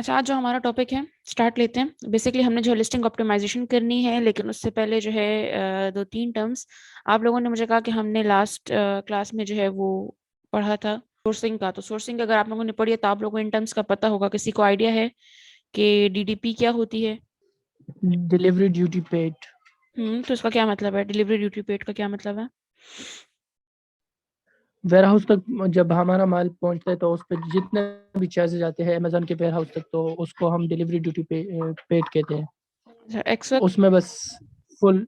अच्छा, आज जो हमारा टॉपिक है स्टार्ट लेते हैं। बेसिकली हमने जो लिस्टिंग ऑप्टिमाइजेशन करनी है, लेकिन उससे पहले जो है 2-3 टर्म्स आप लोगों ने मुझे कहा कि हमने लास्ट क्लास में जो है वो पढ़ा था सोर्सिंग का। तो सोर्सिंग अगर आप लोगों ने पढ़ी है तो आप लोगों को इन टर्म्स का पता होगा। किसी को आइडिया है कि डीडीपी क्या होती है? Delivery duty paid. तो इसका क्या मतलब है? डिलीवरी ड्यूटी पेड का क्या मतलब है? वेयर हाउस तक जब हमारा माल पहुंचता है तो उस पर जितने भी चार्जेस आते हैं अमेजोन के वेयर हाउस तक, तो उसको हम डिलीवरी ड्यूटी पेड कहते हैं। अच्छा, एक्सवर्क। उसमें बस फुल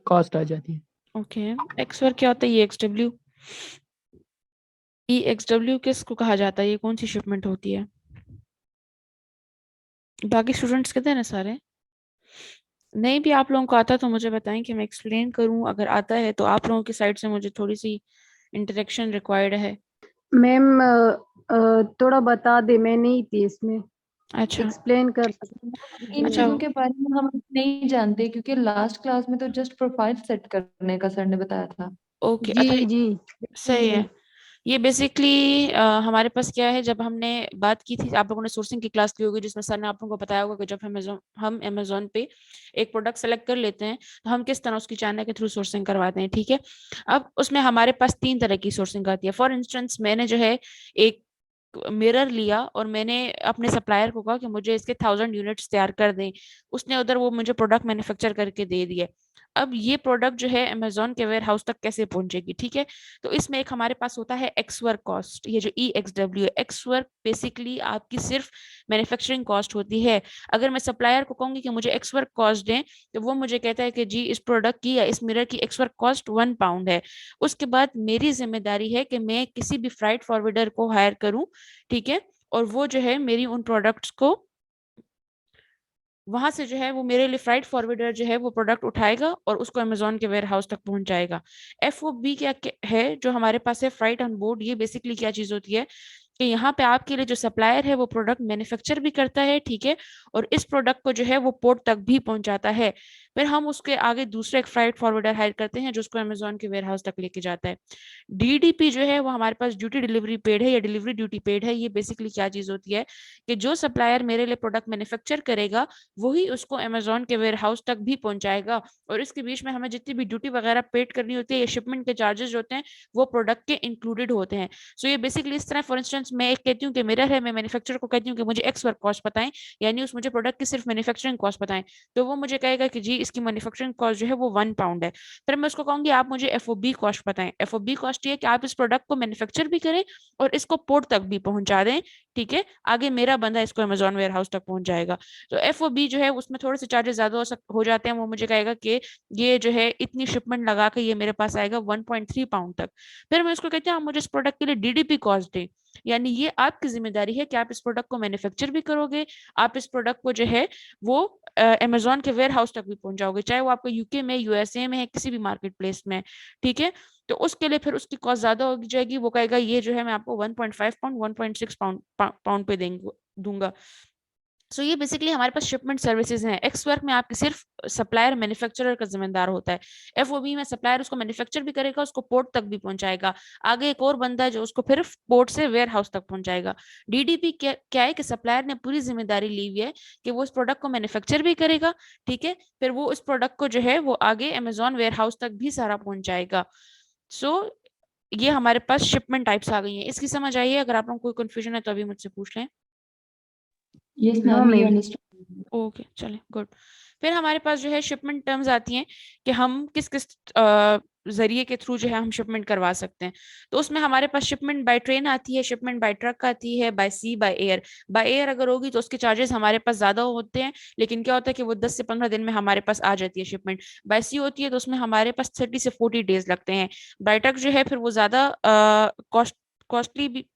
कॉस्ट आ जाती है। ओके, एक्सवर्क क्या होता है? ये एक्सडब्ल्यू, ई एक्सडब्ल्यू किसको कहा जाता है? ये कौन सी शिपमेंट होती है? बाकी स्टूडेंट्स कहते हैं ना सारे। नहीं भी आप लोगों को आता तो मुझे बताएं कि मैं एक्सप्लेन करूं। अगर आता है तो आप लोगों की साइड से मुझे थोड़ी सी इंटरेक्शन रिक्वायर्ड है। मैम थोड़ा बता दे, मैं नहीं थी इसमें, अच्छा एक्सप्लेन कर सकते इन अच्छा। हैं? चीजों के बारे में हम नहीं जानते क्योंकि लास्ट क्लास में तो जस्ट प्रोफाइल सेट करने का सर ने बताया था। ओके जी अच्छा, जी सही है। ये बेसिकली हमारे पास क्या है, जब हमने बात की थी, आप लोगों ने सोर्सिंग की क्लास ली होगी जिसमें सर ने आप लोगों को बताया होगा कि जब हम अमेजोन पे एक प्रोडक्ट सेलेक्ट कर लेते हैं तो हम किस तरह उसकी चैनल के थ्रू सोर्सिंग करवाते हैं। ठीक है, अब उसमें हमारे पास 3 तरह की सोर्सिंग आती है। फॉर इंस्टेंस मैंने जो है एक मिरर लिया और मैंने अपने सप्लायर को कहा कि मुझे इसके 1000 यूनिट्स तैयार कर दें। उसने उधर वो मुझे प्रोडक्ट मैन्युफैक्चर करके दे दिए। अब ये प्रोडक्ट जो है अमेजोन के वेयर हाउस तक कैसे पहुंचेगी? ठीक है, तो इसमें एक हमारे पास होता है एक्स वर्क कॉस्ट। ये जो ई एक्स डब्ल्यू है, एक्स वर्क बेसिकली आपकी सिर्फ मैन्युफैक्चरिंग कॉस्ट होती है। अगर मैं सप्लायर को कहूंगी कि मुझे एक्स वर्क कॉस्ट दें, तो वो मुझे कहता है कि जी इस प्रोडक्ट की या इस मिरर की एक्स वर्क कॉस्ट 1 पाउंड है। उसके बाद मेरी जिम्मेदारी है कि मैं किसी भी फ्राइट फॉरवर्डर को हायर करूं। ठीक है, और वो जो है मेरी उन प्रोडक्ट्स को वहां से जो है वो मेरे लिए फ्राइट फॉरवर्डर जो है वो प्रोडक्ट उठाएगा और उसको अमेजोन के वेयर हाउस तक पहुंच जाएगा। एफओबी क्या है जो हमारे पास है? Freight on board. ये बेसिकली क्या चीज होती है कि यहाँ पे आपके लिए जो सप्लायर है वो प्रोडक्ट मैन्युफैक्चर भी करता है। ठीक है, और इस प्रोडक्ट को जो है वो पोर्ट तक भी पहुंचाता है। फिर हम उसके आगे दूसरा एक फ्राइट फॉरवर्डर हायर करते हैं जो उसको अमेजोन के वेयर हाउस तक लेके जाता है। डीडीपी जो है वो हमारे पास ड्यूटी डिलीवरी पेड है या डिलीवरी ड्यूटी पेड है। ये बेसिकली क्या चीज होती है कि जो सप्लायर मेरे लिए प्रोडक्ट मैन्युफैक्चर करेगा वही उसको अमेजोन के वेयर हाउस तक भी पहुंचाएगा, और इसके बीच में हमें जितनी भी ड्यूटी वगैरह पेड करनी होती है या शिपमेंट के चार्जेस होते हैं वो प्रोडक्ट के इंक्लूडेड होते हैं। सो ये बेसिकली इस तरह, फॉर इंस्टेंस मैं एक कहती हूँ कि मिरर है, मैं मैन्युफैक्चरर को कहती हूँ कि मुझे एक्स वर्क कॉस्ट बताएं, यानी उस मुझे प्रोडक्ट की सिर्फ मैन्युफैक्चरिंग कॉस्ट बताएं, तो वो मुझे कहेगा कि जी इसकी मैन्युफैक्चरिंग कॉस्ट जो है वो 1 पाउंड है। फिर मैं उसको कहूंगी आप मुझे एफओबी कॉस्ट बताएं। एफओबी कॉस्ट ये है कि आप इस प्रोडक्ट को मैन्युफैक्चर भी करें और इसको पोर्ट तक भी पहुंचा दें। ठीक है, आगे मेरा बंदा इसको अमेजोन वेयर हाउस तक पहुंच जाएगा। तो एफओबी जो है उसमें थोड़े से चार्जेस ज्यादा हो जाते हैं। वो मुझे कहेगा कि ये जो है इतनी शिपमेंट लगा के ये मेरे पास आएगा 1.3 पाउंड तक। फिर मैं उसको कहती हूँ आप मुझे इस प्रोडक्ट के लिए डीडीपी कॉस्ट दें, यानी ये आपकी जिम्मेदारी है कि आप इस प्रोडक्ट को मैन्युफैक्चर भी करोगे, आप इस प्रोडक्ट को जो है वो अमेजोन के वेयर हाउस तक भी पहुंचाओगे, चाहे वो आपको यूके में, यूएसए में है, किसी भी मार्केट प्लेस में। ठीक है, तो उसके लिए फिर उसकी कॉस्ट ज्यादा हो जाएगी। वो कहेगा ये जो है मैं आपको 1.5 पाउंड 1.6 पाउंड पे देंगे दूंगा। सो ये बेसिकली हमारे पास शिपमेंट सर्विसेज हैं। एक्स वर्क में आपके सिर्फ सप्लायर मैन्युफैक्चरर का जिम्मेदार होता है। एफओबी में सप्लायर उसको मैन्युफैक्चर भी करेगा, उसको पोर्ट तक भी पहुंचाएगा, आगे एक और बंदा है जो उसको फिर पोर्ट से वेयर हाउस तक पहुंचाएगा। डीडीपी क्या है कि सप्लायर ने पूरी जिम्मेदारी ली हुई है कि वो इस प्रोडक्ट को मैन्युफैक्चर भी करेगा। ठीक है, फिर वो इस प्रोडक्ट को जो है वो आगे अमेजोन वेयर हाउस तक भी सारा पहुंचाएगा। सो ये हमारे पास शिपमेंट टाइप्स आ गई हैं। इसकी समझ आई है? अगर आप लोगों को कोई कंफ्यूजन है तो अभी मुझसे पूछ लें। यस हाँ मैम, ये मैम। अंडरस्टैंड। ओके चले गुड। फिर हमारे पास जो है शिपमेंट टर्म्स आती हैं कि हम किस किस जरिए के थ्रू जो है हम शिपमेंट करवा सकते हैं। तो उसमें हमारे पास शिपमेंट बाय ट्रेन आती है, शिपमेंट बाय ट्रक आती है, by sea, by air. By air अगर होगी तो उसके चार्जेस हमारे पास ज्यादा होते हैं, लेकिन क्या होता है कि वो 10 से 15 दिन में हमारे पास आ जाती है शिपमेंट। बाय सी होती है तो उसमें हमारे पास 30 से 40 डेज लगते हैं। बाय ट्रक जो है फिर वो ज्यादा कॉस्टली भी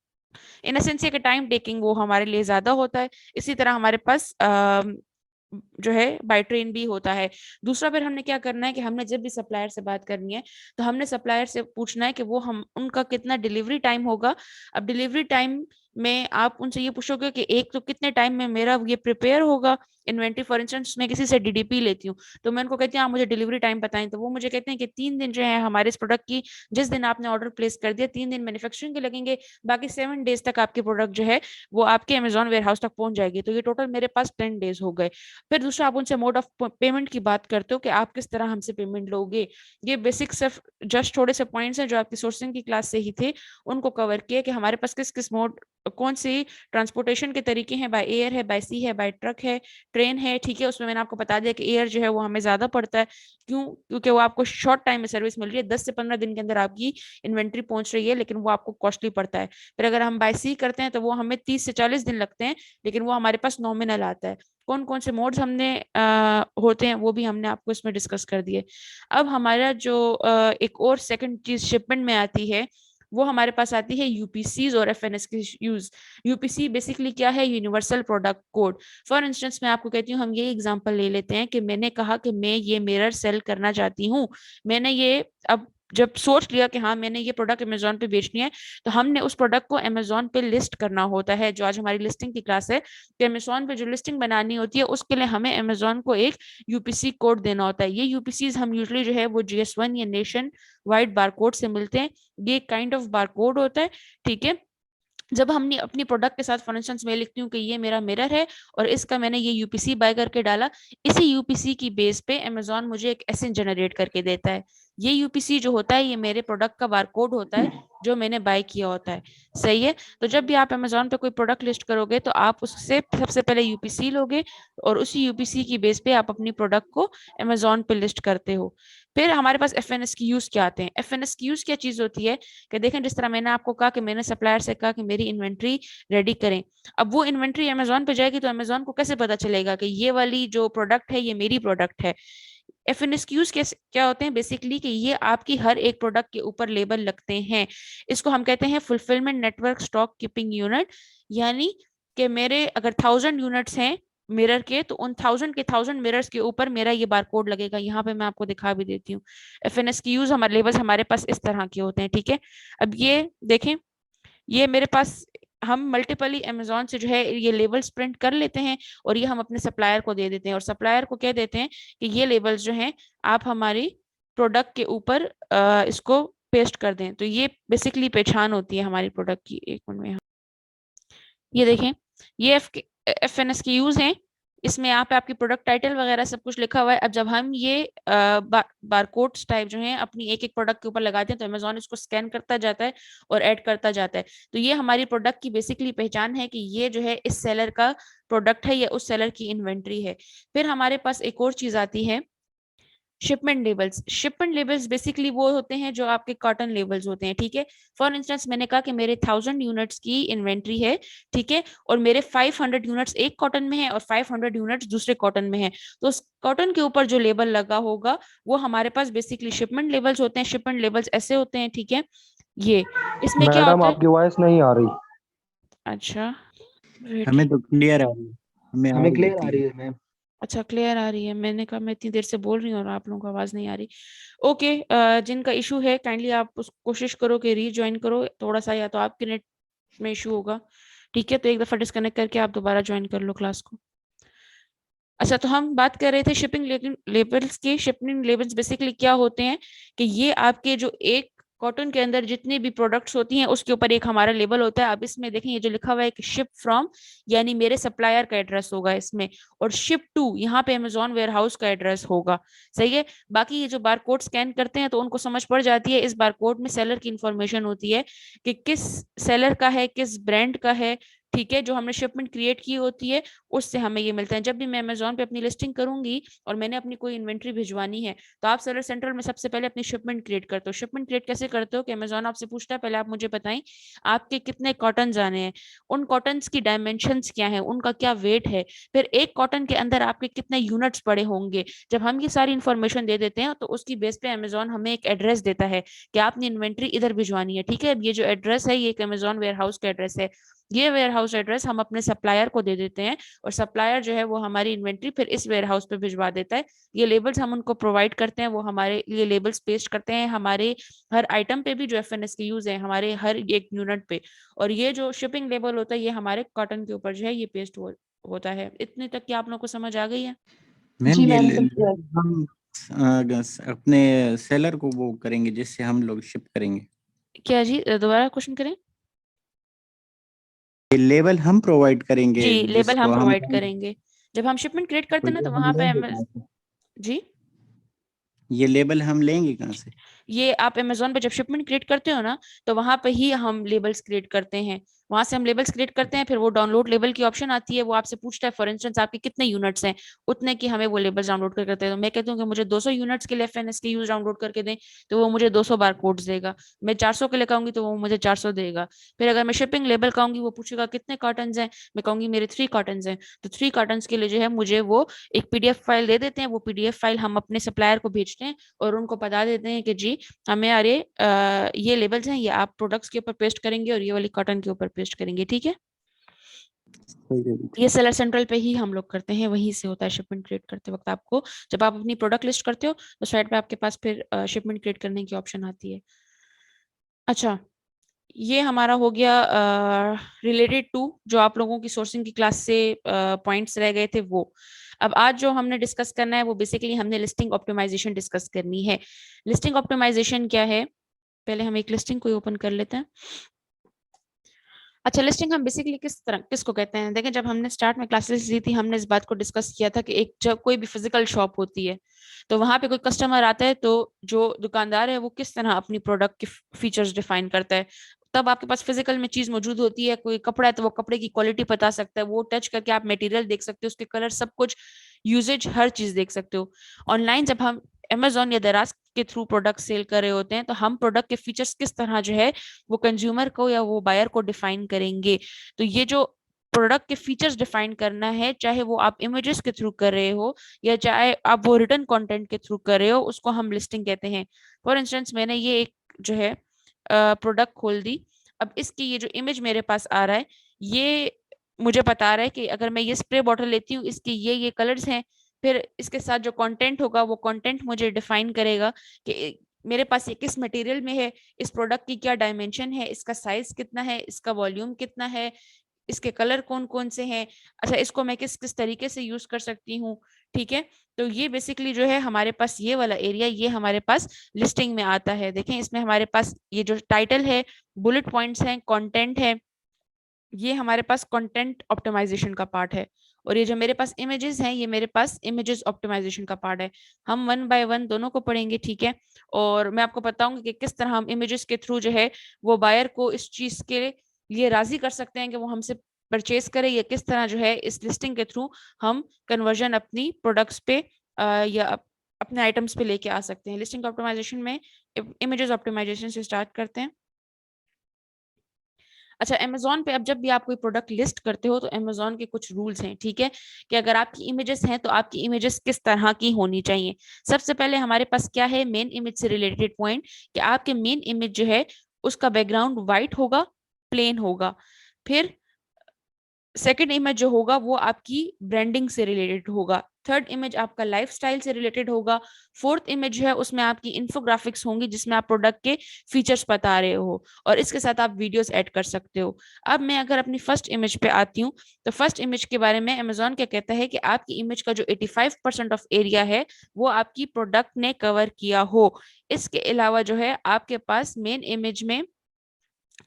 इन सेंस कि टाइम टेकिंग वो हमारे लिए ज्यादा होता है। इसी तरह हमारे पास जो है बाय ट्रेन भी होता है। दूसरा फिर हमने क्या करना है कि हमने जब भी सप्लायर से बात करनी है तो हमने सप्लायर से पूछना है कि वो हम उनका कितना डिलीवरी टाइम होगा। अब डिलीवरी टाइम में आप उनसे ये पूछोगे कि एक तो कितने टाइम में मेरा ये प्रिपेयर होगा इन्वेंट्री। फॉर इंस्टेंस मैं किसी से डीडीपी लेती हूँ, तो मैं उनको कहती हूँ आप मुझे डिलीवरी टाइम बताएं, तो वो मुझे कहते हैं कि 3 दिन जो है हमारे इस प्रोडक्ट की, जिस दिन आपने ऑर्डर प्लेस कर दिया 3 दिन मैन्युफैक्चरिंग के लगेंगे, बाकी 7 डेज तक आपकी प्रोडक्ट जो है वो आपके अमेजोन वेयर हाउस तक पहुंच जाएगी। तो ये टोटल मेरे पास 10 डेज हो गए। फिर दूसरा, आप उनसे मोड ऑफ पेमेंट की बात करते हो कि आप किस तरह हमसे पेमेंट लोगे। ये बेसिक सिर्फ जस्ट थोड़े से पॉइंट्स हैं जो आपकी सोर्सिंग की क्लास से ही थे, उनको कवर किया कि हमारे पास किस किस मोड, कौन सी ट्रांसपोर्टेशन के तरीके हैं, बाय एयर है, बाय सी है, बाय ट्रक है, ट्रेन है। ठीक है, उसमें मैंने आपको बता दिया कि एयर जो है वो हमें ज्यादा पड़ता है। क्यों? क्योंकि वो आपको शॉर्ट टाइम में सर्विस मिल रही है, 10 से 15 दिन के अंदर आपकी इन्वेंट्री पहुंच रही है, लेकिन वो आपको कॉस्टली पड़ता है। फिर अगर हम बाय सी करते हैं तो वो हमें 30 से 40 दिन लगते हैं, लेकिन वो हमारे पास नॉमिनल आता है। कौन कौन से मोड्स हमने होते हैं वो भी हमने आपको इसमें डिस्कस कर दिए। अब हमारा जो एक और सेकंड चीज शिपमेंट में आती है, वो हमारे पास आती है यूपीसीज और एफएनएस की यूज। यूपीसी बेसिकली क्या है? Universal product code. For instance मैं आपको कहती हूँ, हम ये एग्जांपल ले लेते हैं कि मैंने कहा कि मैं ये मिरर सेल करना चाहती हूँ। मैंने ये अब जब सोच लिया कि हाँ मैंने ये प्रोडक्ट अमेजोन पे बेचनी है, तो हमने उस प्रोडक्ट को अमेजोन पे लिस्ट करना होता है, जो आज हमारी लिस्टिंग की क्लास है। कि अमेजोन पे जो लिस्टिंग बनानी होती है उसके लिए हमें अमेजोन को एक यूपीसी कोड देना होता है। ये यूपीसीज हम यूजली जो है वो GS1 या नेशन वाइड बारकोड से मिलते हैं। ये काइंड ऑफ बारकोड होता है। ठीक है, जब हमने अपनी प्रोडक्ट के साथ फॉर इंस्टेंस मैं लिखती हूँ कि ये मेरा मिरर है और इसका मैंने ये यूपीसी बाय करके डाला, इसी यूपीसी की बेस पे अमेजोन मुझे एक एसएन जनरेट करके देता है। ये यूपीसी जो होता है ये मेरे प्रोडक्ट का बारकोड होता है जो मैंने बाय किया होता है। सही है, तो जब भी आप अमेजोन पे कोई प्रोडक्ट लिस्ट करोगे तो आप उससे सबसे पहले यूपीसी लोगे और उसी यूपीसी की बेस पे आप अपनी प्रोडक्ट को अमेजोन पे लिस्ट करते हो। फिर हमारे पास एफएनएस की यूज क्या आते हैं। एफएनएस की यूज क्या चीज होती है कि देखें, जिस तरह मैंने आपको कहा कि मैंने सप्लायर से कहा कि मेरी इन्वेंट्री रेडी करें। अब वो इन्वेंट्री अमेजोन पे जाएगी तो अमेजोन को कैसे पता चलेगा कि ये वाली जो प्रोडक्ट है ये मेरी प्रोडक्ट है। एफएनएसक्यूज क्या होते हैं बेसिकली कि ये आपकी हर एक प्रोडक्ट के ऊपर लेबल लगते हैं। इसको हम कहते हैं fulfilment network stock keeping unit. यानी कि मेरे अगर 1000 यूनिट्स हैं मिरर के, तो उन 1000 मिरर्स के ऊपर मेरा ये बारकोड लगेगा। यहाँ पे मैं आपको दिखा भी देती हूँ। एफएनएसक्यूज हमारे लेबल्स हमारे पास इस तरह के होते हैं। ठीक है, अब ये देखें, ये मेरे पास हम मल्टीपली अमेजोन से जो है ये लेबल्स प्रिंट कर लेते हैं और ये हम अपने सप्लायर को दे देते हैं और सप्लायर को कह देते हैं कि ये लेबल्स जो हैं आप हमारी प्रोडक्ट के ऊपर इसको पेस्ट कर दें। तो ये बेसिकली पहचान होती है हमारी प्रोडक्ट की। एक मिनट में ये देखें, ये एफएनएस के यूज हैं। इसमें यहाँ पे आपकी प्रोडक्ट टाइटल वगैरह सब कुछ लिखा हुआ है। अब जब हम ये बारकोड्स टाइप जो हैं अपनी एक एक प्रोडक्ट के ऊपर लगाते हैं तो अमेजोन इसको स्कैन करता जाता है और ऐड करता जाता है। तो ये हमारी प्रोडक्ट की बेसिकली पहचान है कि ये जो है इस सेलर का प्रोडक्ट है या उस सेलर की इन्वेंट्री है। फिर हमारे पास एक और चीज आती है, shipment labels. Shipment labels basically वो होते हैं जो आपके कॉटन लेबल्स होते हैं। ठीक है, फॉर इंस्टेंस मैंने कहा कि मेरे 1000 यूनिट्स की इन्वेंट्री है। ठीक है, और मेरे 500 यूनिट्स एक कॉटन में है और 500 यूनिट्स दूसरे कॉटन में है। तो उस कॉटन के ऊपर जो लेबल लगा होगा वो हमारे पास बेसिकली शिपमेंट लेबल्स होते हैं। शिपमेंट लेबल्स ऐसे होते हैं। ठीक है, ये इसमें क्या मैडम होता है? आपकी वॉइस नहीं आ रही। अच्छा, wait. हमें तो क्लियर आ रही है, हमें आ हमें रही क्लियर है आ रही है मैम। अच्छा, क्लियर आ रही है। मैंने कहा मैं इतनी देर से बोल रही हूँ और आप लोगों को आवाज नहीं आ रही। ओके, जिनका इशू है काइंडली आप कोशिश करो कि रीज्वाइन करो थोड़ा सा, या तो आपके नेट में इशू होगा। ठीक है, तो एक दफा डिस्कनेक्ट करके आप दोबारा ज्वाइन कर लो क्लास को। अच्छा, तो हम बात कर रहे थे शिपिंग लेबल्स की। शिपिंग लेबल्स बेसिकली क्या होते हैं कि ये आपके जो एक कॉटन के अंदर जितनी भी प्रोडक्ट्स होती हैं उसके ऊपर एक हमारा लेबल होता है। अब इसमें देखें ये जो लिखा हुआ है कि शिप फ्रॉम, यानी मेरे सप्लायर का एड्रेस होगा इसमें, और शिप टू यहाँ पे अमेजोन वेयर हाउस का एड्रेस होगा। सही है, बाकी ये जो बारकोड स्कैन करते हैं तो उनको समझ पड़ जाती है। इस बारकोड में सेलर की इंफॉर्मेशन होती है कि किस सेलर का है, किस ब्रांड का है। ठीक है, जो हमने शिपमेंट क्रिएट की होती है उससे हमें ये मिलता है। जब भी मैं अमेजोन पे अपनी लिस्टिंग करूंगी और मैंने अपनी कोई इन्वेंट्री भिजवानी है तो आप सेलर सेंट्रल में सबसे पहले अपनी शिपमेंट क्रिएट करते हो। शिपमेंट क्रिएट कैसे करते हो कि अमेजोन आपसे पूछता है पहले आप मुझे बताएं आपके कितने कॉटन आने हैं, उन कॉटन्स की डायमेंशंस क्या है, उनका क्या वेट है, फिर एक कॉटन के अंदर आपके कितने यूनिट्स पड़े होंगे। जब हम ये सारी इन्फॉर्मेशन दे देते हैं तो उसकी बेस पे अमेजोन हमें एक एड्रेस देता है कि आपने इन्वेंट्री इधर भिजवानी है। ठीक है, अब ये जो एड्रेस है ये एक अमेजोन वेयर हाउस का एड्रेस है। ये वेयर हाउस एड्रेस हम अपने सप्लायर को दे देते हैं और सप्लायर जो है वो हमारी इन्वेंट्री फिर इस वेयर हाउस पे भिजवा देता है। ये लेबल्स हम उनको प्रोवाइड करते हैं, वो हमारे लिए लेबल्स पेस्ट करते हैं हमारे हर आइटम पे भी जो एफएनएस के यूज है हमारे हर एक यूनिट पे। और ये जो शिपिंग लेबल होता है ये हमारे कॉटन के ऊपर जो है ये पेस्ट होता है। इतने तक की आप लोगों को समझ आ गई है? मैम जी ये मैम, बिल्कुल। हम अपने सेलर को वो करेंगे जिससे हम लोग शिप करेंगे। क्या जी, दोबारा क्वेश्चन करें। ये लेबल हम प्रोवाइड करेंगे जी, लेबल जिसको हम हम प्रोवाइड करेंगे। जब हम शिपमेंट क्रिएट करते तो हैं ना ये तो हम वहां पे लेंगे कहाँ से? जी, ये लेबल हम लेंगे कहाँ से? ये आप अमेजोन पे जब शिपमेंट क्रिएट करते हो ना तो वहां पे ही हम लेबल्स क्रिएट करते हैं। वहां से हम लेबल्स क्रिएट करते हैं, फिर वो डाउनलोड लेबल की ऑप्शन आती है, वो आपसे पूछता है फॉर इंस्टेंस आपके कितने यूनिट्स हैं, उतने की हमें वो लेबल्स डाउनलोड कर करते हैं। तो मैं कहती हूँ कि मुझे 200 यूनिट्स के लिए एफएनएस के यूज डाउनलोड करके दें, तो वो मुझे 200 बार कोड्स देगा। मैं 400 के लिए कहूंगी तो वो मुझे 400 देगा। फिर अगर मैं शिपिंग लेबल कहूंगी वो पूछेगा कितने कॉटन हैं, मैं कहूंगी मेरे 3 कॉटन हैं, तो 3 कॉटन के लिए जो है मुझे वो एक पीडीएफ फाइल दे देते हैं। वो पीडीएफ फाइल हम अपने सप्लायर को भेजते हैं और उनको बता देते हैं कि जी हमें अरे ये लेबल्स हैं, ये आप प्रोडक्ट्स के ऊपर पेस्ट करेंगे और ये वाली कॉटन के ऊपर पेस्ट करेंगे, ठीक है। ये सेलर सेंट्रल पे ही हम लोग करते हैं, वहीं से होता है शिपमेंट क्रिएट करते वक्त। आपको जब आप अपनी प्रोडक्ट लिस्ट करते हो तो साइड पे आपके पास फिर शिपमेंट क्रिएट करने की ऑप्शन आती है। अच्छा, ये हमारा हो गया रिलेटेड टू जो आप लोगों की सोर्सिंग की क्लास से पॉइंट्स रह गए थे वो। अब आज जो हमने डिस्कस करना है वो बेसिकली हमने लिस्टिंग ऑप्टिमाइजेशन डिस्कस करनी है। लिस्टिंग ऑप्टिमाइजेशन क्या है, पहले हम एक लिस्टिंग को ओपन कर लेते हैं। अच्छा, लिस्टिंग हम बेसिकली किसको कहते हैं, देखें जब हमने स्टार्ट में क्लासेस ली थी हमने इस बात को डिस्कस किया था कि एक जब कोई भी फिजिकल शॉप होती है तो वहां पे कोई कस्टमर आता है तो जो दुकानदार है वो किस तरह अपनी प्रोडक्ट के फीचर्स डिफाइन करता है। तब आपके पास फिजिकल में चीज मौजूद होती है, कोई कपड़ा है तो वो कपड़े की क्वालिटी बता सकता है, वो टच करके आप मटेरियल देख सकते हो, उसके कलर सब कुछ, यूजेज हर चीज देख सकते हो। ऑनलाइन जब हम अमेजोन या दराज के थ्रू प्रोडक्ट सेल कर रहे होते हैं तो हम प्रोडक्ट के फीचर्स किस तरह जो है वो कंज्यूमर को या वो बायर को डिफाइन करेंगे। तो ये जो प्रोडक्ट के फीचर्स डिफाइन करना है, चाहे वो आप इमेजेस के थ्रू कर रहे हो या चाहे आप वो रिटर्न कंटेंट के थ्रू कर रहे हो, उसको हम लिस्टिंग कहते हैं। फॉर इंस्टेंस मैंने ये एक जो है प्रोडक्ट खोल दी, अब इसकी ये जो इमेज मेरे पास आ रहा है ये मुझे बता रहा है कि अगर मैं ये स्प्रे बॉटल लेती हूँ इसके ये कलर्स हैं। फिर इसके साथ जो कंटेंट होगा वो कंटेंट मुझे डिफाइन करेगा कि मेरे पास ये किस मटेरियल में है, इस प्रोडक्ट की क्या डायमेंशन है, इसका साइज कितना है, इसका वॉल्यूम कितना है, इसके कलर कौन कौन से हैं, अच्छा इसको मैं किस किस तरीके से यूज कर सकती हूँ, ठीक है। तो ये बेसिकली जो है हमारे पास ये वाला एरिया ये हमारे पास लिस्टिंग में आता है। देखें इसमें हमारे पास ये जो टाइटल है, बुलेट पॉइंट्स हैं, कंटेंट है, ये हमारे पास कंटेंट ऑप्टिमाइजेशन का पार्ट है। और ये जो मेरे पास इमेजेस हैं ये मेरे पास इमेजेस ऑप्टिमाइजेशन का पार्ट है। हम वन बाय वन दोनों को पढ़ेंगे, ठीक है। और मैं आपको बताऊंगी कि किस तरह हम इमेजेस के थ्रू जो है वो बायर को इस चीज के लिए राजी कर सकते हैं कि वो हमसे परचेज करे, या किस तरह जो है इस लिस्टिंग के थ्रू हम कन्वर्जन अपनी प्रोडक्ट्स पे या अपने आइटम्स पे लेके आ सकते हैं। लिस्टिंग ऑप्टिमाइजेशन में इमेजेस ऑप्टिमाइजेशन से स्टार्ट करते हैं। अच्छा, अमेजोन पे अब जब भी आप कोई प्रोडक्ट लिस्ट करते हो तो अमेजोन के कुछ रूल्स हैं, ठीक है, कि अगर आपकी इमेजेस हैं तो आपकी इमेजेस किस तरह की होनी चाहिए। सबसे पहले हमारे पास क्या है, मेन इमेज से रिलेटेड पॉइंट, कि आपके मेन इमेज जो है उसका बैकग्राउंड व्हाइट होगा, प्लेन होगा। फिर सेकंड इमेज जो होगा वो आपकी ब्रांडिंग से रिलेटेड होगा। थर्ड इमेज आपका लाइफस्टाइल से रिलेटेड होगा। फोर्थ इमेज है उसमें आपकी इन्फोग्राफिक्स होंगी जिसमें आप प्रोडक्ट के फीचर्स बता रहे हो और इसके साथ आप वीडियोस ऐड कर सकते हो। अब मैं अगर अपनी फर्स्ट इमेज पे आती हूँ तो फर्स्ट इमेज के बारे में अमेजोन क्या कहता है कि आपकी इमेज का जो 85% ऑफ एरिया है वो आपकी प्रोडक्ट ने कवर किया हो। इसके अलावा जो है आपके पास मेन इमेज में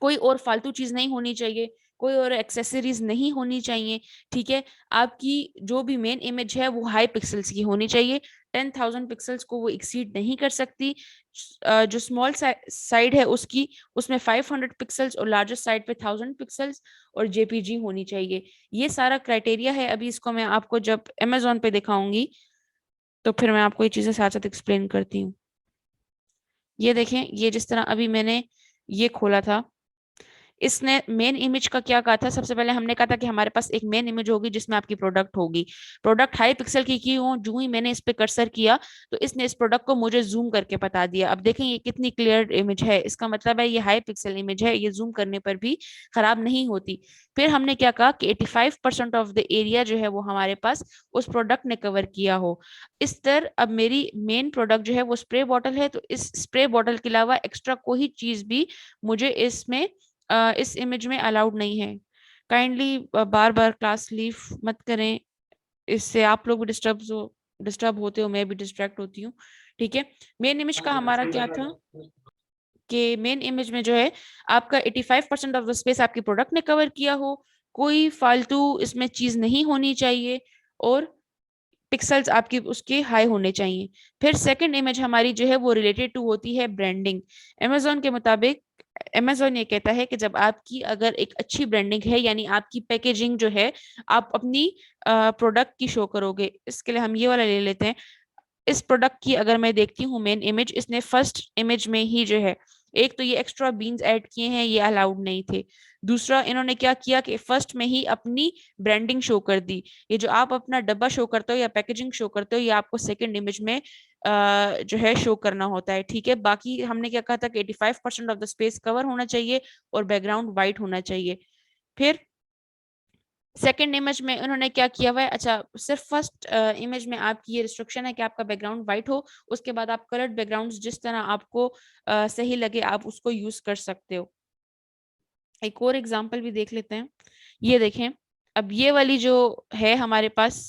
कोई और फालतू चीज नहीं होनी चाहिए, कोई और एक्सेसरीज नहीं होनी चाहिए, ठीक है। आपकी जो भी मेन इमेज है वो हाई पिक्सल्स की होनी चाहिए, 10,000 पिक्सल्स को वो एक्सीड नहीं कर सकती। जो स्मॉल साइड है उसकी उसमें 500 पिक्सल्स और लार्जेस्ट साइड पे 1000 पिक्सल्स और जेपीजी होनी चाहिए। ये सारा क्राइटेरिया है। अभी इसको मैं आपको जब अमेजोन पे दिखाऊंगी तो फिर मैं आपको ये चीजें साथ साथ एक्सप्लेन करती हूँ। ये देखें, ये जिस तरह अभी मैंने ये खोला था, इसने मेन इमेज का क्या कहा था, सबसे पहले हमने कहा था कि हमारे पास एक मेन इमेज होगी जिसमें आपकी प्रोडक्ट होगी, प्रोडक्ट हाई पिक्सल की हो, जो ही मैंने इस पे कर्सर किया तो इसने इस प्रोडक्ट को मुझे जूम करके बता दिया। अब देखें ये कितनी क्लियर इमेज है, इसका मतलब है ये हाई पिक्सल इमेज है, ये जूम करने पर भी खराब नहीं होती। फिर हमने क्या कहा कि 85% ऑफ द एरिया जो है वो हमारे पास उस प्रोडक्ट ने कवर किया हो। इस तरह अब मेरी मेन प्रोडक्ट जो है वो स्प्रे बॉटल है, तो इस स्प्रे बॉटल के अलावा एक्स्ट्रा कोई चीज भी मुझे इसमें इस इमेज में अलाउड नहीं है। काइंडली बार बार क्लास लीव मत करें, इससे आप लोग भी डिस्टर्ब होते हो, मैं भी डिस्ट्रैक्ट होती हूँ। ठीक है, मेन इमेज का हमारा क्या था कि मेन इमेज में जो है आपका 85% ऑफ द स्पेस आपकी प्रोडक्ट ने कवर किया हो, कोई फालतू इसमें चीज नहीं होनी चाहिए, और पिक्सल्स आपकी उसके हाई होने चाहिए। फिर सेकंड इमेज हमारी जो है वो रिलेटेड टू होती है ब्रांडिंग। अमेजोन के मुताबिक अमेजोन ये कहता है कि जब आपकी अगर एक अच्छी ब्रांडिंग है, यानी आपकी पैकेजिंग जो है, आप अपनी प्रोडक्ट की शो करोगे। इसके लिए हम ये वाला ले लेते हैं। इस प्रोडक्ट की अगर मैं देखती हूँ मेन इमेज, इसने फर्स्ट इमेज में ही जो है, एक तो ये एक्स्ट्रा बीन्स ऐड किए हैं, ये अलाउड नहीं थे। दूसरा इन्होंने क्या किया कि फर्स्ट में ही अपनी ब्रांडिंग शो कर दी। ये जो आप अपना डब्बा शो करते हो या पैकेजिंग शो करते हो, ये आपको सेकंड इमेज में जो है शो करना होता है। ठीक है, बाकी हमने क्या कहा था कि 85% ऑफ द स्पेस कवर होना चाहिए और बैकग्राउंड व्हाइट होना चाहिए। फिर सेकेंड इमेज में उन्होंने क्या किया हुआ है, अच्छा सिर्फ फर्स्ट इमेज में आपकी ये रिस्ट्रिक्शन है कि आपका बैकग्राउंड व्हाइट हो, उसके बाद आप कलर्ड बैकग्राउंड जिस तरह आपको सही लगे आप उसको यूज कर सकते हो। एक और एग्जांपल भी देख लेते हैं, ये देखें। अब ये वाली जो है हमारे पास,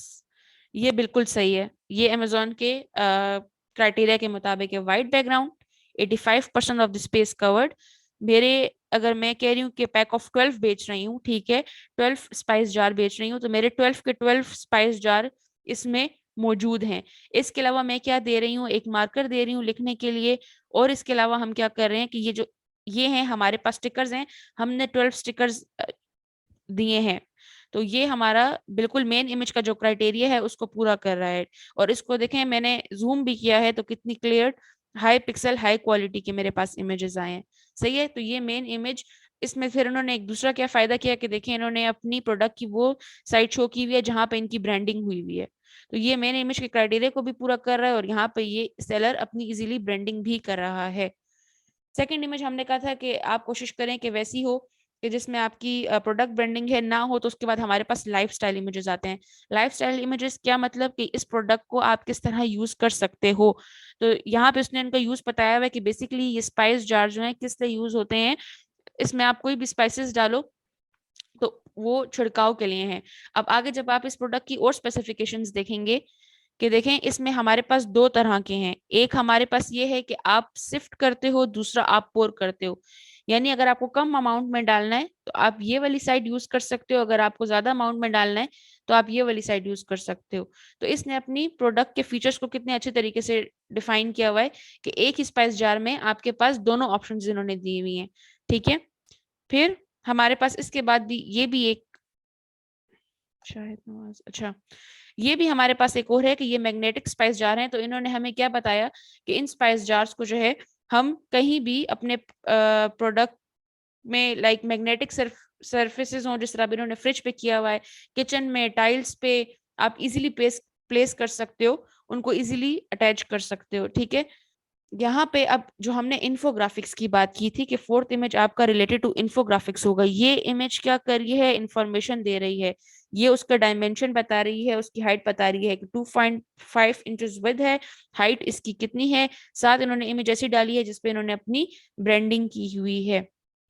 ये बिल्कुल सही है, ये अमेजोन के क्राइटेरिया के मुताबिक है। White background, 85% of the space covered. मेरे अगर मैं कह रही हूँ कि पैक ऑफ 12 बेच रही हूँ, ठीक है, 12 स्पाइस जार बेच रही हूँ, तो मेरे 12 के 12 स्पाइस जार इसमें मौजूद हैं। इसके अलावा मैं क्या दे रही हूँ, एक मार्कर दे रही हूँ लिखने के लिए, और इसके अलावा हम क्या कर रहे हैं कि ये हैं हमारे पास स्टिकर्स हैं, हमने 12 स्टिकर्स दिए हैं। तो ये हमारा बिल्कुल मेन इमेज का जो क्राइटेरिया है उसको पूरा कर रहा है। और इसको देखें, मैंने जूम भी किया है तो कितनी clear high pixel high quality के मेरे पास इमेजेस आए हैं। सही है, तो ये मेन इमेज। इसमें फिर उन्होंने एक दूसरा क्या फायदा किया कि देखें, इन्होंने अपनी प्रोडक्ट की वो साइट शो की हुई है जहां पे इनकी ब्रांडिंग हुई हुई है, तो ये मेन इमेज के क्राइटेरिया को भी पूरा कर रहा है, और यहाँ पे ये सेलर अपनी इजीली ब्रांडिंग भी कर रहा है। सेकंड इमेज हमने कहा था कि आप कोशिश करें कि वैसी हो कि जिसमें आपकी प्रोडक्ट ब्रांडिंग है ना हो। तो उसके बाद हमारे पास लाइफस्टाइल इमेजेस आते हैं। लाइफस्टाइल इमेजेस क्या मतलब कि इस प्रोडक्ट को आप किस तरह यूज कर सकते हो। तो यहाँ पे उसने उनका यूज बताया हुआ है कि बेसिकली ये स्पाइस जार जो है किस तरह यूज होते हैं। इसमें आप कोई भी स्पाइसेस डालो तो वो छिड़काव के लिए हैं। अब आगे जब आप इस प्रोडक्ट की और स्पेसिफिकेशंस देखेंगे कि देखें, इसमें हमारे पास दो तरह के हैं। एक हमारे पास ये है कि आप सिफ्ट करते हो, दूसरा आप पोर करते हो। यानी अगर आपको कम अमाउंट में डालना है तो आप ये वाली साइड यूज कर सकते हो, अगर आपको ज्यादा अमाउंट में डालना है तो आप ये वाली साइड यूज कर सकते हो। तो इसने अपनी प्रोडक्ट के फीचर्स को कितने अच्छे तरीके से डिफाइन किया हुआ है कि एक ही स्पाइस जार में आपके पास दोनों ऑप्शन इन्होंने दी हुई हैं। ठीक है, फिर हमारे पास इसके बाद भी ये भी एक शायद नवाज, अच्छा ये भी हमारे पास एक और है कि ये मैग्नेटिक स्पाइस जार हैं। तो इन्होंने हमें क्या बताया कि इन स्पाइस जार्स को जो है हम कहीं भी अपने प्रोडक्ट में लाइक मैग्नेटिक सर्फेसिस हो, जिस तरह भी इन्होंने फ्रिज पे किया हुआ है, किचन में टाइल्स पे आप इजीली प्लेस कर सकते हो, उनको इजीली अटैच कर सकते हो। ठीक है, यहाँ पे अब जो हमने इन्फोग्राफिक्स की बात की थी कि फोर्थ इमेज आपका रिलेटेड टू इन्फोग्राफिक्स होगा। ये इमेज क्या कर रही है, इंफॉर्मेशन दे रही है, ये उसका डायमेंशन बता रही है, उसकी हाइट बता रही है कि 2.5 इंचेस विड्थ है, हाइट इसकी कितनी है। साथ इन्होंने इमेज ऐसी डाली है जिसपे इन्होंने अपनी ब्रांडिंग की हुई है।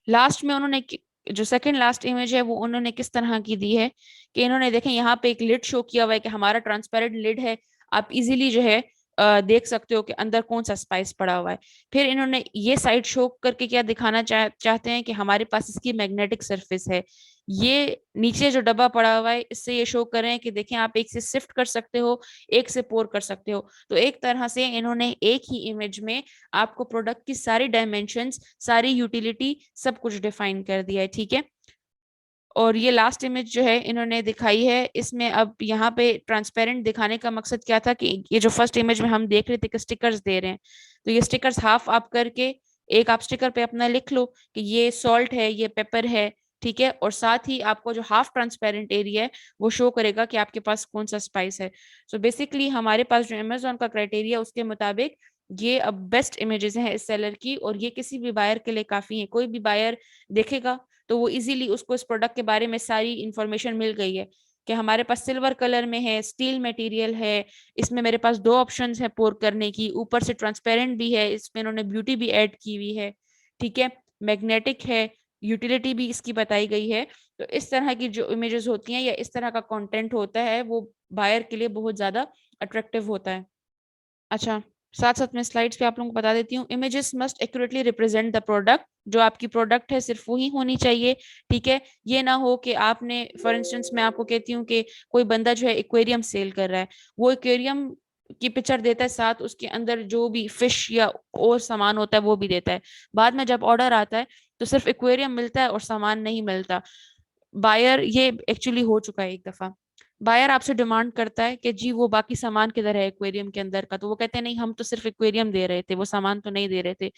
लास्ट में उन्होंने जो सेकंड लास्ट इमेज है वो उन्होंने किस तरह की दी है कि इन्होंने देखें यहाँ पे एक लिड शो किया हुआ है कि हमारा ट्रांसपेरेंट लिड है, आप इजीली जो है देख सकते हो कि अंदर कौन सा स्पाइस पड़ा हुआ है। फिर इन्होंने ये साइड शो करके क्या दिखाना चाहते हैं कि हमारे पास इसकी मैग्नेटिक सरफेस है। ये नीचे जो डब्बा पड़ा हुआ है इससे ये शो कर रहे हैं कि देखें आप एक से शिफ्ट कर सकते हो, एक से पोर कर सकते हो। तो एक तरह से इन्होंने एक ही इमेज में आपको प्रोडक्ट की सारी डायमेंशंस, सारी यूटिलिटी, सब कुछ डिफाइन कर दिया है। ठीक है, और ये लास्ट इमेज जो है इन्होंने दिखाई है, इसमें अब यहाँ पे ट्रांसपेरेंट दिखाने का मकसद क्या था कि ये जो फर्स्ट इमेज में हम देख रहे थे कि स्टिकर्स दे रहे हैं, तो ये स्टिकर्स हाफ आप करके एक आप स्टिकर पे अपना लिख लो कि ये सॉल्ट है, ये पेपर है, ठीक है, और साथ ही आपको जो हाफ ट्रांसपेरेंट एरिया है वो शो करेगा कि आपके पास कौन सा स्पाइस है। सो बेसिकली हमारे पास जो अमेजोन का क्राइटेरिया उसके मुताबिक ये अब बेस्ट इमेजेस हैं इस सेलर की, और ये किसी भी बायर के लिए काफी है। कोई भी बायर देखेगा तो वो इजीली उसको इस प्रोडक्ट के बारे में सारी इंफॉर्मेशन मिल गई है कि हमारे पास सिल्वर कलर में है, स्टील मटेरियल है, इसमें मेरे पास 2 ऑप्शंस है पोर करने की, ऊपर से ट्रांसपेरेंट भी है, इसमें इन्होंने ब्यूटी भी ऐड की हुई है, ठीक है, मैग्नेटिक है, यूटिलिटी भी इसकी बताई गई है। तो इस तरह की जो इमेजेस होती हैं या इस तरह का कंटेंट होता है वो बायर के लिए बहुत ज्यादा अट्रैक्टिव होता है। अच्छा, साथ साथ में स्लाइड्स पे आप लोगों को बता देती हूँ, images must accurately represent the product. जो आपकी प्रोडक्ट है सिर्फ वही होनी चाहिए, ठीक है। ये ना हो कि आपने फॉर इंस्टेंस मैं आपको कहती हूँ कि कोई बंदा जो है एक्वेरियम सेल कर रहा है, वो एक्वेरियम की पिक्चर देता है, साथ उसके अंदर जो भी फिश या और सामान होता है वो भी देता है। बाद में जब ऑर्डर आता है तो सिर्फ एक्वेरियम मिलता है और सामान नहीं मिलता। बायर, ये एक्चुअली हो चुका है एक दफा, बायर आपसे डिमांड करता है कि जी वो बाकी सामान किधर है एक्वेरियम के अंदर का, तो वो कहते हैं नहीं हम तो सिर्फ एक्वेरियम दे रहे थे, वो सामान तो नहीं दे रहे थे।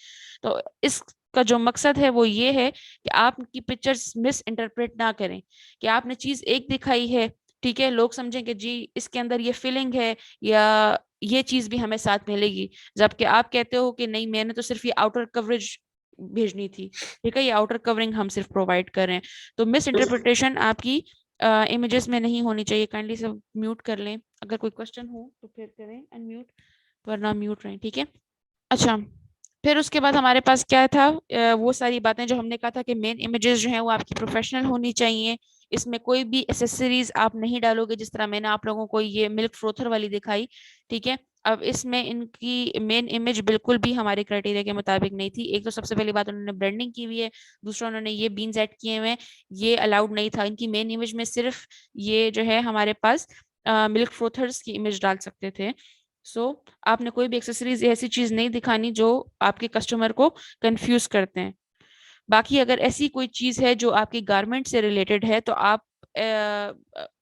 तो इसका जो मकसद है वो ये है कि आपकी पिक्चर्स मिस इंटरप्रेट ना करें, कि आपने चीज एक दिखाई है, ठीक है, लोग समझें कि जी इसके अंदर ये फीलिंग है या ये चीज भी हमें साथ मिलेगी, जबकि आप कहते हो कि नहीं मैंने तो सिर्फ ये आउटर कवरेज भेजनी थी, ठीक है, ये आउटर कवरिंग हम सिर्फ प्रोवाइड कर रहे हैं। तो मिस इंटरप्रिटेशन आपकी इमेजेस में नहीं होनी चाहिए। काइंडली सब म्यूट कर लें, अगर कोई क्वेश्चन हो तो फिर करें अनम्यूट, वरना म्यूट रहें, ठीक है। अच्छा, फिर उसके बाद हमारे पास क्या था, वो सारी बातें जो हमने कहा था कि मेन इमेजेस जो है वो आपकी प्रोफेशनल होनी चाहिए, इसमें कोई भी एसेसरीज आप नहीं डालोगे, जिस तरह मैंने आप लोगों को ये मिल्क फ्रोथर वाली दिखाई, ठीक है। अब इसमें इनकी मेन इमेज बिल्कुल भी हमारे क्राइटेरिया के मुताबिक नहीं थी। एक तो सबसे पहली बात उन्होंने ब्रांडिंग की हुई है, दूसरा उन्होंने ये बीन्स ऐड किए हुए हैं, ये अलाउड नहीं था। इनकी मेन इमेज में सिर्फ ये जो है हमारे पास मिल्क फ्रोथर्स की इमेज डाल सकते थे। सो आपने कोई भी एक्सेसरीज ऐसी चीज नहीं दिखानी जो आपके कस्टमर को कंफ्यूज करते हैं। बाकी अगर ऐसी कोई चीज है जो आपकी गारमेंट से रिलेटेड है तो आप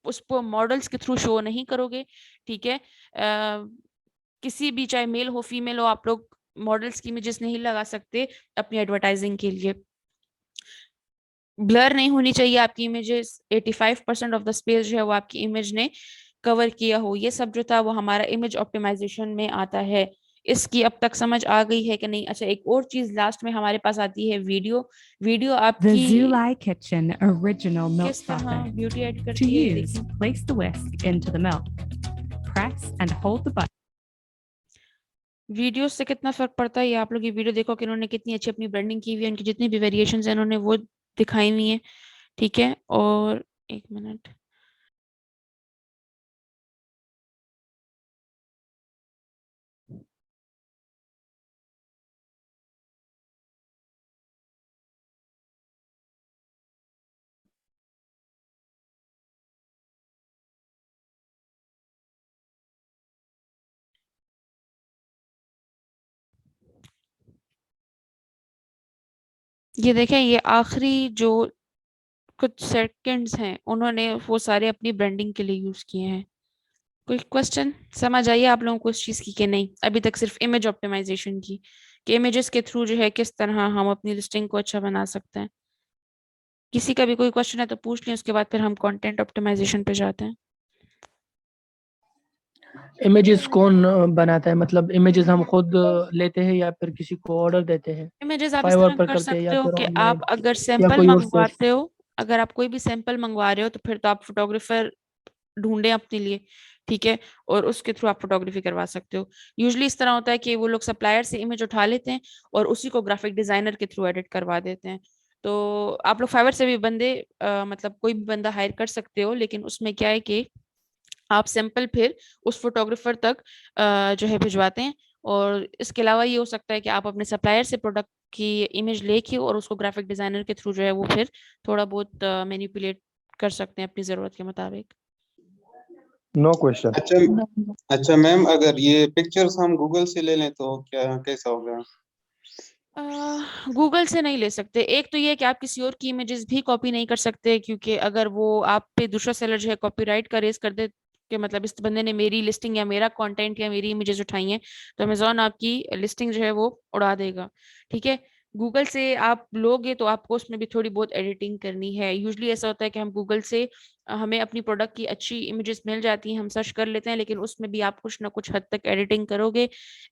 उसको मॉडल्स के थ्रू शो नहीं करोगे, ठीक है। किसी भी चाहे मेल हो फीमेल हो, आप लोग मॉडल्स की इमेजेस नहीं लगा सकते अपनी एडवर्टाइजिंग के लिए। ब्लर नहीं होनी चाहिए आपकी इमेजेस, 85% ऑफ द स्पेस जो है वो आपकी इमेज ने कवर किया हो। ये सब जो था वो हमारा इमेज ऑप्टिमाइजेशन में आता है। इसकी अब तक समझ आ गई है कि नहीं? अच्छा, एक और चीज लास्ट में हमारे पास आती है वीडियो। वीडियो The आपकी Zulai Kitchen original milk किस तरह frother. ब्यूटी ऐड To करती है use, देखिए। place the whisk into the milk. Press and hold the button. Video से कितना फर्क पड़ता है ये आप लोग ये वीडियो देखो कि इन्होंने कितनी अच्छी अपनी ब्रांडिंग की हुई है, उनकी जितनी भी वेरिएशंस हैं इन्होंने वो दिखाई हुई हैं, ठीक है। और एक मिनट, ये देखें, ये आखिरी जो कुछ सेकंड्स हैं उन्होंने वो सारे अपनी ब्रांडिंग के लिए यूज किए हैं। कोई क्वेश्चन समझ आइए आप लोगों को इस चीज की कि नहीं? अभी तक सिर्फ इमेज ऑप्टिमाइजेशन की, कि इमेजेस के थ्रू जो है किस तरह हम अपनी लिस्टिंग को अच्छा बना सकते हैं। किसी का भी कोई क्वेश्चन है तो पूछ लें, उसके बाद फिर हम कंटेंट ऑप्टिमाइजेशन पे जाते हैं। इमेजेस कौन बनाता है? मतलब इमेजेस हम खुद लेते हैं या फिर किसी को ऑर्डर देते हैं? इमेजेस आप इस फाइवर तरह पर कर करते हैं या सकते हो फिर कि ऑनलाइन आप अगर या सैंपल कोई और सोर्स? मंगवाते हो, अगर आप कोई भी सैंपल मंगवा रहे हो तो फिर तो आप फोटोग्राफर ढूंढें अपने लिए, ठीक है, और उसके थ्रू आप फोटोग्राफी करवा सकते हो। यूजुअली इस तरह होता है कि वो लोग सप्लायर से इमेज उठा लेते हैं और उसी को ग्राफिक डिजाइनर के थ्रू एडिट करवा देते हैं। तो आप लोग फाइवर से भी बंदे मतलब कोई भी बंदा हायर कर सकते हो, लेकिन उसमें क्या है कि आप सैंपल फिर उस फोटोग्राफर तक जो है भिजवाते हैं। और इसके अलावा ये हो सकता है कि आप अपने सप्लायर से प्रोडक्ट की इमेज लेके और उसको ग्राफिक डिजाइनर के थ्रू जो है वो फिर थोड़ा बहुत मैनिपुलेट कर सकते हैं अपनी जरूरत के मुताबिक। No question. अच्छा मैम, अगर ये पिक्चर्स हम गूगल से ले लें तो क्या कैसा होगा? गूगल से नहीं ले सकते। एक तो ये कि आप किसी और की इमेजेस भी कॉपी नहीं कर सकते, क्योंकि अगर वो आप पे दूसरा सेलर जो है कॉपीराइट का रेस कर दे कि मतलब इस बंदे ने मेरी लिस्टिंग या मेरा कंटेंट या मेरी इमेजेस उठाई हैं, तो अमेजोन आपकी लिस्टिंग जो है वो उड़ा देगा, ठीक है। गूगल से आप लोगे तो आपको उसमें भी थोड़ी बहुत एडिटिंग करनी है। यूजुअली ऐसा होता है कि हम गूगल से हमें अपनी प्रोडक्ट की अच्छी इमेजेस मिल जाती हैं, हम सर्च कर लेते हैं, लेकिन उसमें भी आप कुछ ना कुछ हद तक एडिटिंग करोगे।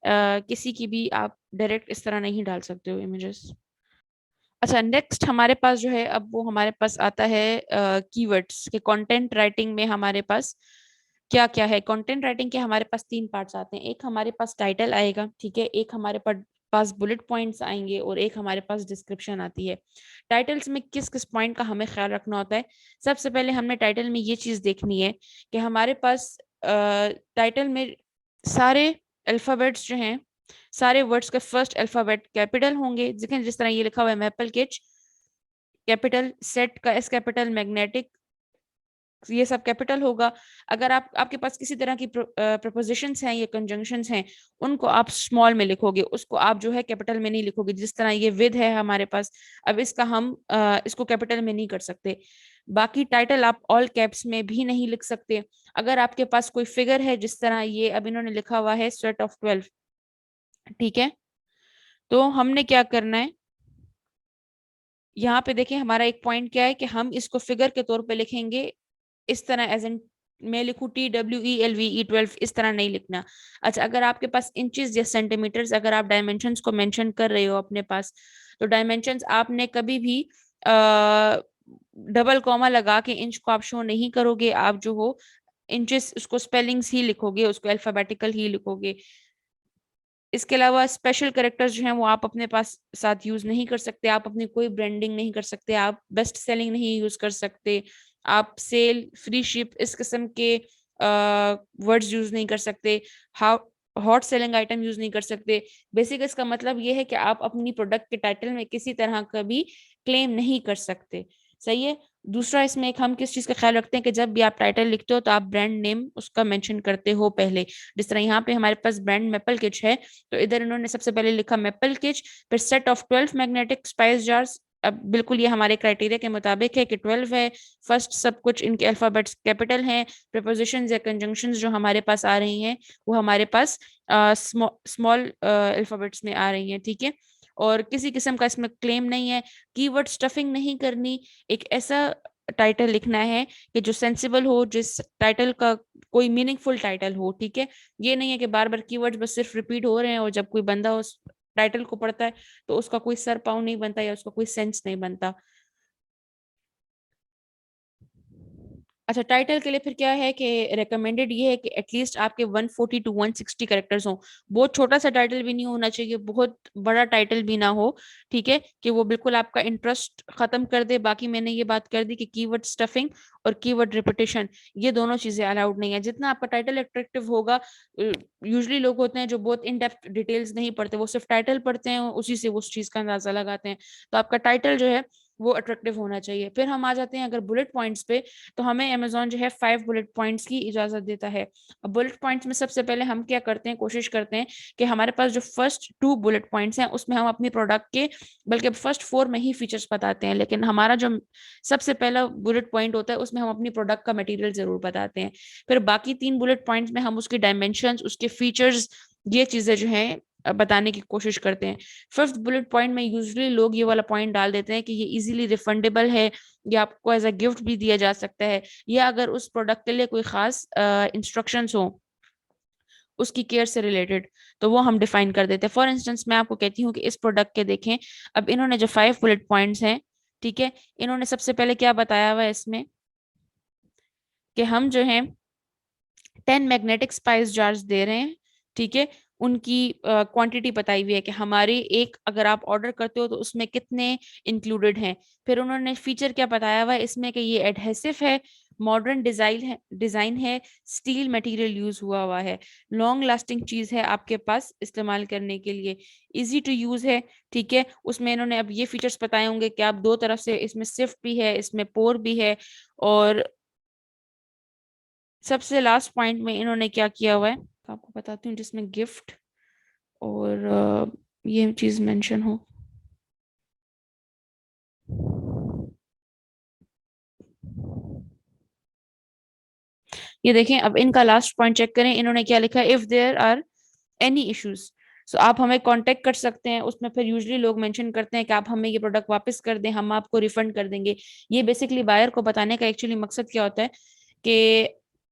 किसी की भी आप डायरेक्ट इस तरह नहीं डाल सकते हो इमेजेस। अच्छा, नेक्स्ट हमारे पास जो है, अब वो हमारे पास आता है कीवर्ड्स के। कंटेंट राइटिंग में हमारे पास क्या क्या है? कंटेंट राइटिंग के हमारे पास 3 पार्ट्स आते हैं। एक हमारे पास टाइटल आएगा, ठीक है, एक हमारे पास बुलेट पॉइंट्स आएंगे, और एक हमारे पास डिस्क्रिप्शन आती है। टाइटल्स में किस किस पॉइंट का हमें ख्याल रखना होता है? सबसे पहले हमने टाइटल में ये चीज देखनी है कि हमारे पास टाइटल में सारे अल्फाबेट्स जो हैं, सारे वर्ड्स का फर्स्ट अल्फाबेट कैपिटल होंगे। देखें, जिस तरह ये लिखा हुआ है मैपल किच, कैपिटल, सेट का एस कैपिटल, मैग्नेटिक, ये सब कैपिटल होगा। अगर आपके पास किसी तरह की प्रपोजिशंस हैं या कंजंक्शंस हैं, उनको आप स्मॉल में लिखोगे, उसको आप जो है कैपिटल में नहीं लिखोगे। जिस तरह ये विद है हमारे पास, अब इसका हम इसको कैपिटल में नहीं कर सकते। बाकी टाइटल आप ऑल कैप्स में भी नहीं लिख सकते। अगर आपके पास कोई फिगर है, जिस तरह ये अब इन्होंने लिखा हुआ है सेट ऑफ 12, ठीक है, तो हमने क्या करना है, यहाँ पे देखें हमारा एक पॉइंट क्या है कि हम इसको फिगर के तौर पे लिखेंगे इस तरह, एज इन मैं लिखूं TWELVE12, इस तरह नहीं लिखना। अच्छा, अगर आपके पास इंचेस या सेंटीमीटर्स, अगर आप डायमेंशंस को मेंशन कर रहे हो अपने पास, तो डायमेंशंस आपने कभी भी डबल कॉमा लगा के इंच को आप शो नहीं करोगे। आप जो हो इंचेस, उसको स्पेलिंग्स ही लिखोगे, उसको अल्फाबेटिकल ही लिखोगे। इसके अलावा स्पेशल कैरेक्टर्स जो हैं वो आप अपने पास साथ यूज नहीं कर सकते। आप अपनी कोई ब्रांडिंग नहीं कर सकते, आप बेस्ट सेलिंग नहीं यूज कर सकते, आप सेल, फ्री शिप, इस किस्म के वर्ड्स यूज नहीं कर सकते, हॉट सेलिंग आइटम यूज नहीं कर सकते। बेसिक इसका मतलब ये है कि आप अपनी प्रोडक्ट के टाइटल में किसी तरह का भी क्लेम नहीं कर सकते। सही है। दूसरा, इसमें एक हम किस चीज का ख्याल रखते हैं कि जब भी आप टाइटल लिखते हो तो आप ब्रांड नेम उसका मेंशन करते हो पहले। जिस तरह यहाँ पे हमारे पास ब्रांड मैपल किच है, तो इधर इन्होंने सबसे पहले लिखा मैपल किच, फिर set of 12 magnetic spice jars. अब बिल्कुल ये हमारे क्राइटेरिया के मुताबिक है कि 12 है, फर्स्ट सब कुछ इनके अल्फाबेट्स कैपिटल हैं, प्रपोजिशंस या कंजंक्शंस जो हमारे पास आ रही हैं वो हमारे पास स्मॉल अल्फाबेट्स में आ रही हैं, ठीक है। और किसी किस्म का इसमें क्लेम नहीं है। कीवर्ड स्टफिंग नहीं करनी। एक ऐसा टाइटल लिखना है कि जो सेंसिबल हो, जिस टाइटल का कोई मीनिंगफुल टाइटल हो, ठीक है। ये नहीं है कि बार बार कीवर्ड्स बस सिर्फ रिपीट हो रहे हैं और जब कोई बंदा उस टाइटल को पढ़ता है तो उसका कोई सर पाँव नहीं बनता या उसका कोई सेंस नहीं बनता। अच्छा, टाइटल के लिए फिर क्या है कि रेकमेंडेड ये है कि एटलीस्ट आपके 140 to 160 कैरेक्टर्स हों। बहुत छोटा सा टाइटल भी नहीं होना चाहिए, बहुत बड़ा टाइटल भी ना हो, ठीक है, कि वो बिल्कुल आपका इंटरेस्ट खत्म कर दे। बाकी मैंने ये बात कर दी कि कीवर्ड स्टफिंग और कीवर्ड रिपीटेशन, ये दोनों चीजें अलाउड नहीं है। जितना आपका टाइटल अट्रैक्टिव होगा, यूजुअली लोग होते हैं जो बहुत इन डेप्थ डिटेल्स नहीं पढ़ते, वो सिर्फ टाइटल पढ़ते हैं, उसी से वो उस चीज का अंदाजा लगाते हैं। तो आपका टाइटल जो है वो अट्रैक्टिव होना चाहिए। फिर हम आ जाते हैं अगर बुलेट पॉइंट्स पे, तो हमें अमेजोन जो है 5 बुलेट पॉइंट्स की इजाजत देता है। अब बुलेट पॉइंट्स में सबसे पहले हम क्या करते हैं, कोशिश करते हैं कि हमारे पास जो फर्स्ट 2 बुलेट पॉइंट्स हैं उसमें हम अपनी प्रोडक्ट के, बल्कि फर्स्ट 4 में ही फीचर्स बताते हैं, लेकिन हमारा जो सबसे पहला बुलेट पॉइंट होता है उसमें हम अपनी प्रोडक्ट का मटेरियल जरूर बताते हैं। फिर बाकी 3 बुलेट पॉइंट्स में हम उसके डायमेंशंस, उसके फीचर्स, ये चीजें जो हैं बताने की कोशिश करते हैं। 5th बुलेट पॉइंट में यूजुअली लोग ये वाला पॉइंट डाल देते हैं कि ये इजीली रिफंडेबल है, या आपको एज अ गिफ्ट भी दिया जा सकता है, या अगर उस प्रोडक्ट के लिए कोई खास इंस्ट्रक्शंस हो उसकी केयर से रिलेटेड, तो वो हम डिफाइन कर देते हैं। फॉर इंस्टेंस मैं आपको कहती हूँ कि इस प्रोडक्ट के देखें, अब इन्होंने जो 5 बुलेट पॉइंट्स हैं, ठीक है, इन्होंने सबसे पहले क्या बताया हुआ है इसमें कि हम जो है 10 मैग्नेटिक स्पाइस जार्स दे रहे हैं, ठीक है। उनकी क्वांटिटी बताई हुई है कि हमारी एक अगर आप ऑर्डर करते हो तो उसमें कितने इंक्लूडेड हैं। फिर उन्होंने फीचर क्या बताया हुआ है इसमें कि ये एडहेसिव है, मॉडर्न डिजाइन है, स्टील मटेरियल यूज हुआ है, लॉन्ग लास्टिंग चीज है आपके पास इस्तेमाल करने के लिए, इजी टू यूज है, ठीक है। उसमें इन्होंने अब ये फीचर्स बताए होंगे कि आप 2 तरफ से, इसमें सिफ्ट भी है, इसमें पोर भी है, और सबसे लास्ट पॉइंट में इन्होंने क्या किया हुआ है आपको बताती हूँ, जिसमें गिफ्ट और ये चीज मेंशन हो। ये देखें, अब इनका लास्ट पॉइंट चेक करें, इन्होंने क्या लिखा है, if there are any issues, so आप हमें कांटेक्ट कर सकते हैं। उसमें फिर यूजुअली लोग मेंशन करते हैं कि आप हमें ये प्रोडक्ट वापस कर दें, हम आपको रिफंड कर देंगे। ये बेसिकली बायर को बताने का एक्चुअली मकसद क्या होता है कि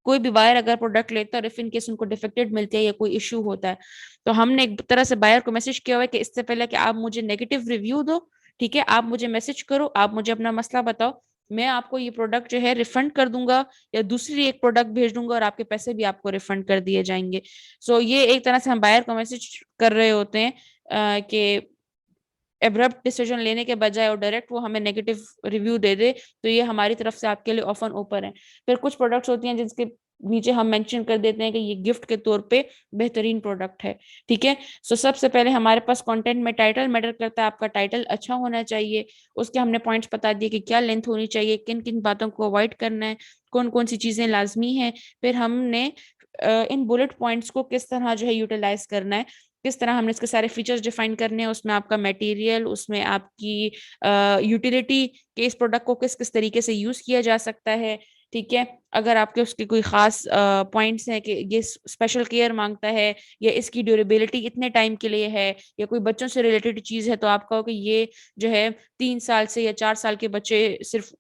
कोई भी बायर अगर प्रोडक्ट लेता है और इफ इन केस उनको डिफेक्टेड मिलती है या कोई इशू होता है, तो हमने एक तरह से बायर को मैसेज किया हुआ है कि इससे पहले कि आप मुझे नेगेटिव रिव्यू दो, ठीक है, आप मुझे मैसेज करो, आप मुझे अपना मसला बताओ, मैं आपको ये प्रोडक्ट जो है रिफंड कर दूंगा या दूसरी एक प्रोडक्ट भेज दूंगा और आपके पैसे भी आपको रिफंड कर दिए जाएंगे। सो ये एक तरह से हम बायर को मैसेज कर रहे होते हैं कि एब्रप्ट डिसीजन लेने के बजाय और डायरेक्ट वो हमें नेगेटिव रिव्यू दे दे, तो ये हमारी तरफ से आपके लिए ऑफर ओपन है। फिर कुछ प्रोडक्ट्स होती हैं जिसके नीचे हम मेंशन कर देते हैं कि ये गिफ्ट के तौर पे बेहतरीन प्रोडक्ट है, ठीक है। सो सबसे पहले हमारे पास कंटेंट में टाइटल मैटर करता है, आपका टाइटल अच्छा होना चाहिए। उसके हमने पॉइंट्स बता दिए कि क्या लेंथ होनी चाहिए, किन किन बातों को अवॉइड करना है, कौन कौन सी चीजें लाजमी है। फिर हमने इन बुलेट पॉइंट्स को किस तरह जो है यूटिलाइज करना है, किस तरह हमने इसके सारे फीचर्स डिफाइन करने हैं, उसमें आपका मटेरियल, उसमें आपकी यूटिलिटी कि इस प्रोडक्ट को किस किस तरीके से यूज किया जा सकता है, ठीक है। अगर आपके उसके कोई खास पॉइंट्स हैं कि ये स्पेशल केयर मांगता है या इसकी ड्यूरेबिलिटी इतने टाइम के लिए है या कोई बच्चों से रिलेटेड चीज है, तो आप कहो कि ये जो है 3 साल से या 4 साल के बच्चे सिर्फ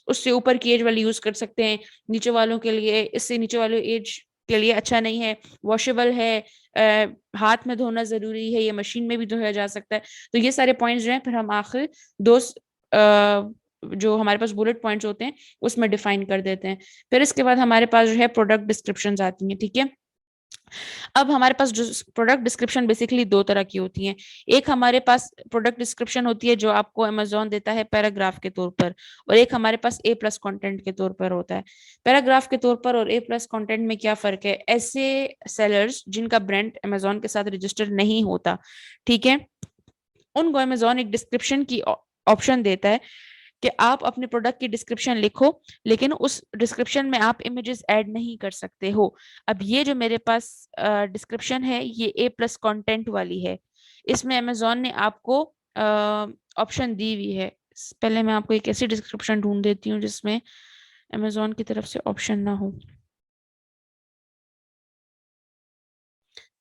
उससे ऊपर की एज वाले यूज कर सकते हैं, नीचे वालों के लिए, इससे नीचे वाले एज के लिए अच्छा नहीं है, वॉशेबल है, हाथ में धोना जरूरी है, ये मशीन में भी धोया जा सकता है। तो ये सारे पॉइंट्स जो हैं फिर हम आखिर दो जो हमारे पास बुलेट पॉइंट्स होते हैं उसमें डिफाइन कर देते हैं। फिर इसके बाद हमारे पास जो है प्रोडक्ट डिस्क्रिप्शंस आती हैं, ठीक है। अब हमारे पास जो प्रोडक्ट डिस्क्रिप्शन बेसिकली दो तरह की होती हैं। एक हमारे पास प्रोडक्ट डिस्क्रिप्शन होती है जो आपको अमेजोन देता है पैराग्राफ के तौर पर, और एक हमारे पास ए प्लस कंटेंट के तौर पर होता है। पैराग्राफ के तौर पर और ए प्लस कंटेंट में क्या फर्क है? ऐसे सेलर्स जिनका ब्रांड अमेजोन के साथ रजिस्टर नहीं होता, ठीक है, उनको अमेजोन एक डिस्क्रिप्शन की ऑप्शन देता है कि आप अपने प्रोडक्ट की डिस्क्रिप्शन लिखो, लेकिन उस डिस्क्रिप्शन में आप इमेजेस ऐड नहीं कर सकते हो। अब ये जो मेरे पास डिस्क्रिप्शन है ये ए प्लस कंटेंट वाली है, इसमें अमेजोन ने आपको ऑप्शन दी हुई है। पहले मैं आपको एक ऐसी डिस्क्रिप्शन ढूंढ देती हूँ जिसमें अमेजोन की तरफ से ऑप्शन ना हो।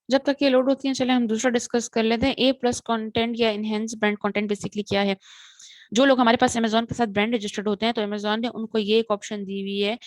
जब तक ये लोड होती है चले हम दूसरा डिस्कस कर लेते हैं। ए प्लस कंटेंट या इनहेंस ब्रांड कंटेंट बेसिकली क्या है? जो लोग हमारे पास अमेजोन के साथ ब्रांड रजिस्टर्ड होते हैं तो अमेजोन ने उनको ये एक ऑप्शन दी हुई है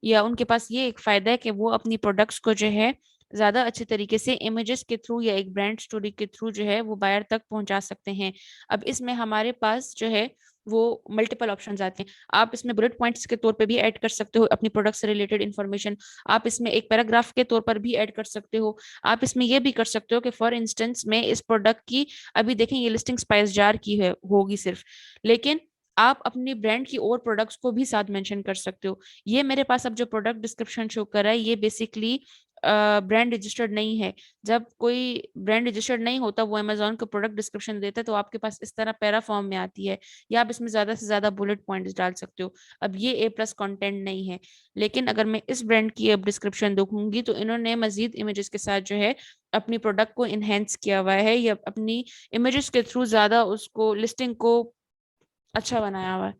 या उनके पास ये एक फायदा है कि वो अपनी प्रोडक्ट्स को जो है ज्यादा अच्छे तरीके से इमेजेस के थ्रू या एक ब्रांड स्टोरी के थ्रू जो है वो बायर तक पहुंचा सकते हैं। अब इसमें हमारे पास जो है वो मल्टीपल ऑप्शंस आते हैं। आप इसमें बुलेट पॉइंट्स के तौर पे भी ऐड कर सकते हो अपनी प्रोडक्ट से रिलेटेड इन्फॉर्मेशन, आप इसमें एक पैराग्राफ के तौर पर भी ऐड कर सकते हो, आप इसमें ये भी कर सकते हो कि फॉर इंस्टेंस में इस प्रोडक्ट की अभी देखें ये लिस्टिंग स्पाइस जार की है होगी सिर्फ, लेकिन आप अपनी ब्रांड की और प्रोडक्ट्स को भी साथ मेंशन कर सकते हो। ये मेरे पास अब जो प्रोडक्ट डिस्क्रिप्शन शो कर रहा है ये बेसिकली ब्रांड रजिस्टर्ड नहीं है। जब कोई ब्रांड रजिस्टर्ड नहीं होता वो अमेजोन को प्रोडक्ट डिस्क्रिप्शन देता है तो आपके पास इस तरह पैरा फॉर्म में आती है या आप इसमें ज्यादा से ज्यादा बुलेट पॉइंट्स डाल सकते हो। अब ये ए प्लस कंटेंट नहीं है, लेकिन अगर मैं इस ब्रांड की अब डिस्क्रिप्शन देखूंगी तो इन्होंने मजीद इमेजेस के साथ जो है अपनी प्रोडक्ट को इनहेंस किया हुआ है या अपनी इमेजेस के थ्रू ज्यादा उसको लिस्टिंग को अच्छा बनाया हुआ है।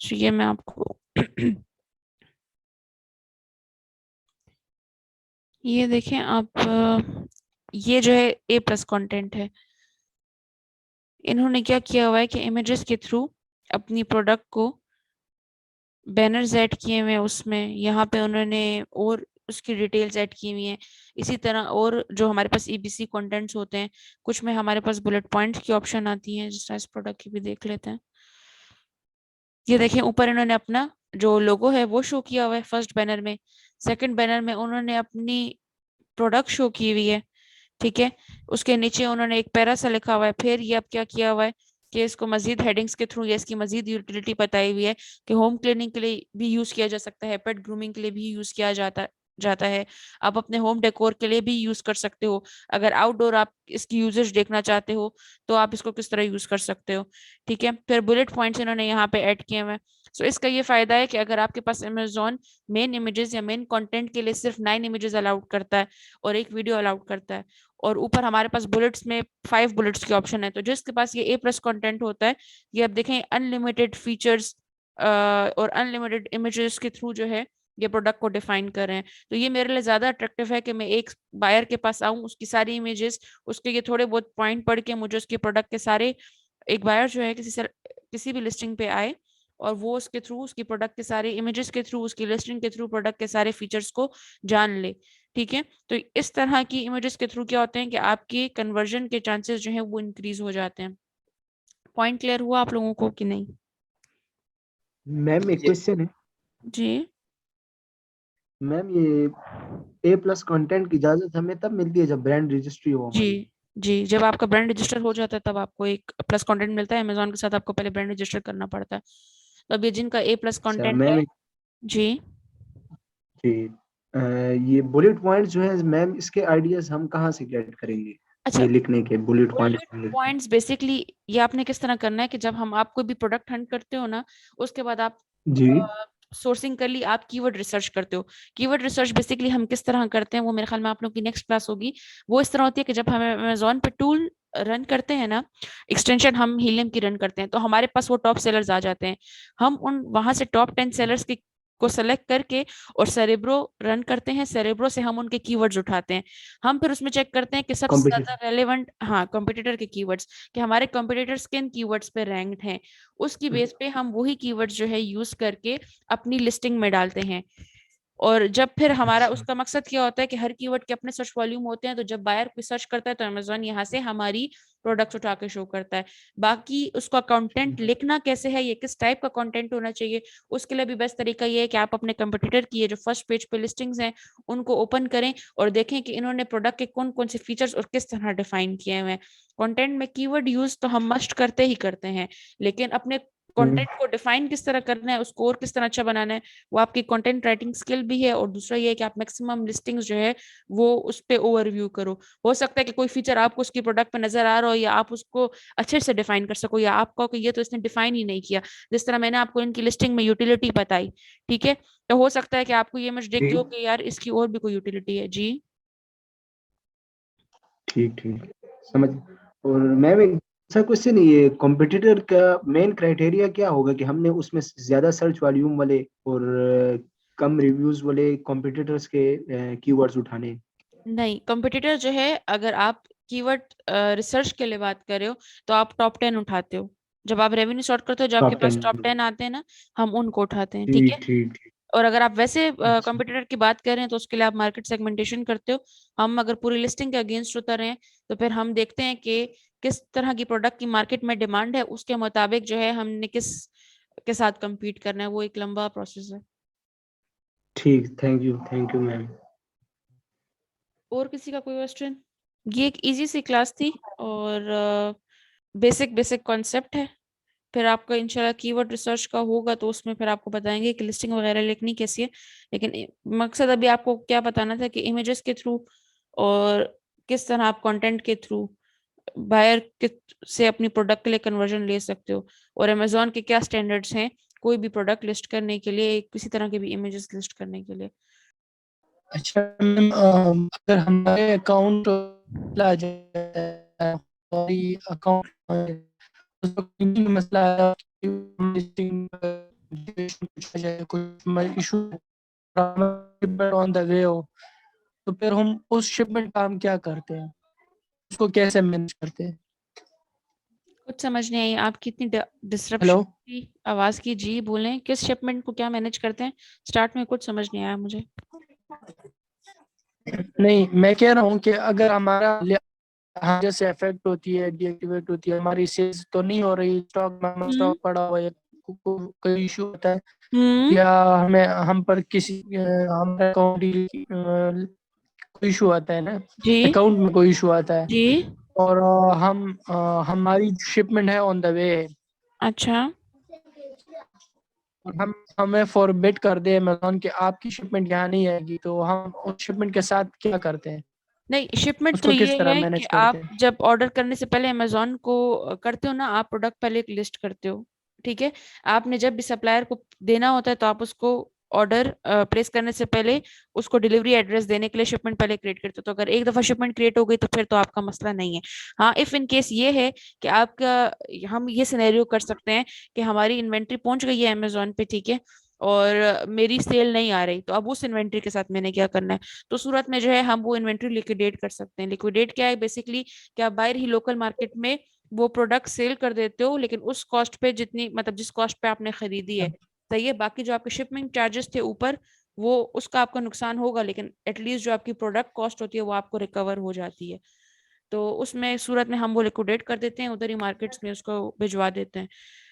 तो ये मैं आपको ये देखें आप, ये जो है ए प्लस कंटेंट है। इन्होंने क्या किया हुआ है कि इमेजेस के थ्रू अपनी प्रोडक्ट को बैनर्स ऐड किए हुए हैं, उसमें यहाँ पे उन्होंने और उसकी डिटेल्स ऐड की हुई हैं। इसी तरह और जो हमारे पास ईबीसी कंटेंट्स होते हैं कुछ में हमारे पास बुलेट पॉइंट्स की ऑप्शन आती है, जिस तरह इस प्रोडक्ट की भी देख लेते हैं। ये देखें ऊपर इन्होंने अपना जो लोगो है वो शो किया हुआ है फर्स्ट बैनर में, सेकंड बैनर में उन्होंने अपनी प्रोडक्ट शो की हुई है, ठीक है। उसके नीचे उन्होंने एक पैरा सा लिखा हुआ है। फिर ये अब क्या किया हुआ है कि इसको मजीद हेडिंग्स के थ्रू या इसकी मजीद यूटिलिटी बताई हुई है कि होम क्लीनिंग के लिए भी यूज किया जा सकता है, पेट ग्रूमिंग के लिए भी यूज किया जाता है, आप अपने होम डेकोर के लिए भी यूज कर सकते हो। अगर आउटडोर आप इसकी यूजेज देखना चाहते हो तो आप इसको किस तरह यूज कर सकते हो, ठीक है। फिर बुलेट पॉइंट्स इन्होंने यहाँ पे ऐड किए हुए हैं। सो इसका ये फायदा है कि अगर आपके पास अमेजोन मेन इमेजेस या मेन कंटेंट के लिए सिर्फ 9 इमेजेस अलाउड करता है और एक वीडियो अलाउड करता है और ऊपर हमारे पास बुलेट्स में 5 बुलेट्स की ऑप्शन है, तो जिसके पास ये ए प्लस कंटेंट होता है ये अब देखें अनलिमिटेड फीचर्स और अनलिमिटेड इमेजेस के थ्रू जो है ये प्रोडक्ट को डिफाइन कर रहे हैं। तो ये मेरे लिए ज्यादा अट्रैक्टिव है कि मैं एक बायर के पास आऊं, उसकी सारी इमेजेस, उसके ये थोड़े बहुत पॉइंट पढ़ के मुझे उसके प्रोडक्ट के सारे, एक बायर जो है किसी भी लिस्टिंग पे आए और वो उसके थ्रू, उसकी प्रोडक्ट के सारे इमेजेस के थ्रू, उसकी लिस्टिंग के थ्रू प्रोडक्ट के सारे फीचर्स को जान ले। ठीक है, तो इस तरह की इमेजेस के थ्रू क्या होते हैं कि आपके कन्वर्जन के चांसेस जो है वो इंक्रीज हो जाते हैं। पॉइंट क्लियर हुआ आप लोगों को कि नहीं? मैम एक क्वेश्चन है। जी मैम ये A+ कंटेंट की इजाजत हमें तब मिलती है जब ब्रांड रजिस्ट्री हो हमारी। जी, जब आपका ब्रांड रजिस्टर हो जाता है तब आपको एक प्लस कंटेंट मिलता है। अमेजोन के साथ आपको पहले ब्रांड रजिस्टर करना पड़ता है। तो अब ये जिनका A+ अच्छा कंटेंट मैम है, जी जी ये बुलेट पॉइंट जो है मैम, इसके आइडियाज हम कहाँ से गेट करेंगे? अच्छा, ये लिखने के bullet bullet point. Points basically ये आपने किस तरह करना है कि जब हम आपको भी प्रोडक्ट हंट करते हो ना, उसके बाद आप जी सोर्सिंग कर ली, आप कीवर्ड रिसर्च करते हो। कीवर्ड रिसर्च बेसिकली हम किस तरह करते हैं वो मेरे ख्याल में आप लोगों की नेक्स्ट क्लास होगी। वो इस तरह होती है कि जब हम अमेजोन पे टूल रन करते हैं ना, एक्सटेंशन हम हीलियम की रन करते हैं, तो हमारे पास वो टॉप सेलर्स आ जाते हैं। हम उन वहां से टॉप 10 सेलर्स की को सेलेक्ट करके और सेरेब्रो रन करते हैं। सेरेब्रो से हम उनके कीवर्ड्स उठाते हैं। हम फिर उसमें चेक करते हैं कि सबसे ज्यादा कॉम्पिटिशन। रेलेवेंट, हाँ, कॉम्पिटिटर के कीवर्ड्स, कि हमारे कॉम्पिटिटर्स किन कीवर्ड्स पे रैंक्ड हैं। उसकी बेस पे हम वही कीवर्ड्स जो है यूज करके अपनी लिस्टिंग में डालते हैं। और जब फिर हमारा अच्छा उसका मकसद क्या होता है कि हर कीवर्ड के अपने सर्च वॉल्यूम होते हैं, तो जब बायर कोई सर्च करता है तो अमेजोन यहाँ से हमारी प्रोडक्ट्स उठा के शो करता है। बाकी उसका कंटेंट लिखना कैसे है, ये किस टाइप का कंटेंट होना चाहिए, उसके लिए भी बेस्ट तरीका ये है कि आप अपने कंपटीटर की ये जो फर्स्ट पेज पे लिस्टिंग्स हैं उनको ओपन करें और देखें कि इन्होंने प्रोडक्ट के कौन कौन से फीचर्स और किस तरह डिफाइन किए हुए हैं। कंटेंट में कीवर्ड यूज तो हम मस्ट करते ही करते हैं, लेकिन अपने कंटेंट को डिफाइन किस तरह करना है, उसको और किस तरह अच्छा बनाना है, वो आपकी कंटेंट राइटिंग स्किल भी है। और दूसरा ये है कि आप मैक्सिमम लिस्टिंग्स जो है वो उस पे ओवरव्यू करो। हो सकता है कि कोई फीचर आपको उसकी प्रोडक्ट पे नजर आ रहा हो या आप उसको अच्छे से डिफाइन कर सको, या आप कहो कि ये तो इसने डिफाइन ही नहीं किया। जिस तरह मैंने आपको इनकी लिस्टिंग में यूटिलिटी बताई, ठीक है, तो हो सकता है कि आपको ये इमेज देख जी के हो कि यार इसकी और भी कोई यूटिलिटी है। जी ठीक ठीक समझ। और मैम एक ऐसा क्वेश्चन, ये कॉम्पिटिटर का मेन क्राइटेरिया क्या होगा कि हमने उसमें ज्यादा सर्च वॉल्यूम वाले और कम रिव्यूज वाले कॉम्पिटिटर्स के कीवर्ड्स उठाने? नहीं, कंपटीटर जो है, अगर आप कीवर्ड रिसर्च के लिए बात कर रहे हो तो आप टॉप 10 उठाते हो। जब आप रेवेन्यू सॉर्ट करते हो, जो आपके टॉप पास 10। टॉप 10 आते हैं ना, हम उनको उठाते हैं। ठीक है, ठीक ठीक ठीक। और अगर आप वैसे अच्छा कंपटीटर की बात कर रहे हैं तो उसके लिए आप मार्केट सेगमेंटेशन करते हो। हम अगर पूरी लिस्टिंग के अगेंस्ट उतर रहे हैं तो फिर हम देखते हैं कि किस तरह की प्रोडक्ट की मार्केट में डिमांड है, उसके मुताबिक जो है हमने किस के साथ compete करना है। वो एक लंबा प्रोसेस है। ठीक, थैंक यू मैम। और किसी का कोई क्वेश्चन? ये एक इजी सी क्लास थी और बेसिक बेसिक कॉन्सेप्ट है। फिर आपका इंशाल्लाह कीवर्ड रिसर्च का होगा तो उसमें फिर आपको बताएंगे कि लिस्टिंग वगैरह लिखनी कैसी है। लेकिन मकसद अभी आपको क्या बताना था कि इमेजेस के थ्रू और किस तरह आप कंटेंट के थ्रू बायर के से अपनी प्रोडक्ट के लिए कन्वर्जन ले सकते हो, और अमेजोन के क्या स्टैंडर्ड्स हैं कोई भी प्रोडक्ट लिस्ट करने के लिए, किसी तरह के भी इमेजेस लिस्ट करने के लिए। अच्छा मैम, अगर हमारे अकाउंट आ जाता है हमारी अकाउंट उसमें मसला आया कि लिस्टिंग कुछ आ जाए, कुछ इशू ऑन द वे हो, तो फिर हम उस शिपमेंट का हम क्या करते हैं, उसको कैसे मैनेज करते हैं? कुछ समझ नहीं आई आपकी इतनी डिस्ट्रप्शन हेलो, की आवाज की। जी बोलें, किस शिपमेंट को क्या मैनेज करते हैं? स्टार्ट में कुछ समझ नहीं आया मुझे। नहीं मैं कह रहा हूँ कि अगर हमारा हार्डवेयर से अफेक्ट होती है, डीएक्टिवेट होती है, हमारी सेल्स तो नहीं हो रही, स्टॉक में हम्म स्टॉक पड़ा हुआ है, कोई इशू होता है, हम्म या हमें हम पर किसी हमारे अकाउंट कोई इशू आता है ना, जी अकाउंट में कोई इशू आता है, जी और हमारी शिपमेंट है ऑन द वे है, अच्छा। और हमें फॉरबिड कर दे अमेज़न कि आपकी शिपमेंट यहाँ नहीं आएगी, तो हम उस शिपमेंट के साथ क्या करते हैं, नहीं, शिपमेंट तो उसको किस ये तरह है कि मैनेज करते आप हैं? जब ऑर्डर करने से पहले अमेजोन को करते हो ना, आप प्रोडक्ट पहले एक लिस्ट करते हो। ठीक है, आपने जब भी सप्लायर को देना होता है तो आप उसको ऑर्डर प्लेस करने से पहले उसको डिलीवरी एड्रेस देने के लिए शिपमेंट पहले क्रिएट करते हो। तो अगर एक दफा शिपमेंट क्रिएट हो गई तो फिर तो आपका मसला नहीं है। हाँ, इफ इन केस ये है कि आपका, हम ये सिनेरियो कर सकते हैं कि हमारी इन्वेंट्री पहुंच गई है अमेजोन पे, ठीक है, और मेरी सेल नहीं आ रही, तो अब उस इन्वेंट्री के साथ मैंने क्या करना है? तो सूरत में जो है हम वो इन्वेंट्री लिक्विडेट कर सकते हैं। लिक्विडेट क्या है बेसिकली, कि आप बाहर ही लोकल मार्केट में वो प्रोडक्ट सेल कर देते हो, लेकिन उस कॉस्ट पे जितनी, मतलब जिस कॉस्ट पे आपने खरीदी है, सही है, बाकी जो आपके शिपमेंट चार्जेस थे ऊपर, वो उसका आपका नुकसान होगा, लेकिन एटलीस्ट जो आपकी प्रोडक्ट कॉस्ट होती है वो आपको रिकवर हो जाती है। तो उसमें सूरत में हम वो लिक्विडेट कर देते हैं, उधर ही मार्केट्स में उसको भिजवा देते हैं।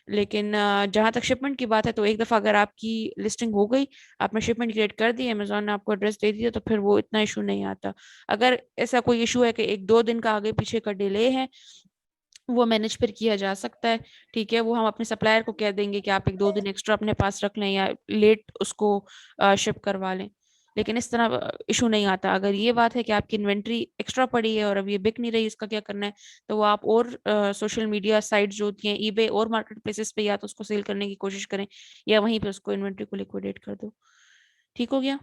लेकिन जहां तक शिपमेंट की बात है, तो एक दफा अगर आपकी लिस्टिंग हो गई, आपने शिपमेंट क्रिएट कर दी, अमेजोन ने आपको एड्रेस दे दिया, तो फिर वो इतना इशू नहीं आता। अगर ऐसा कोई इशू है कि 1-2 दिन का आगे पीछे का डिले है, वो मैनेज फिर किया जा सकता है। ठीक है, वो हम अपने सप्लायर को कह देंगे कि आप 1-2 दिन एक्स्ट्रा अपने पास रख लें या लेट उसको शिप करवा लें। लेकिन इस तरह इशू नहीं आता। अगर ये बात है कि आपकी इन्वेंट्री एक्स्ट्रा पड़ी है और अब ये बिक नहीं रही, इसका क्या करना है, तो वो आप और सोशल मीडिया साइट्स जो होती हैं, ईबे और मार्केट प्लेसेस पे, या तो उसको सेल करने की कोशिश करें या वहीं पे उसको इन्वेंट्री को लिक्विडेट कर दो। ठीक हो गया?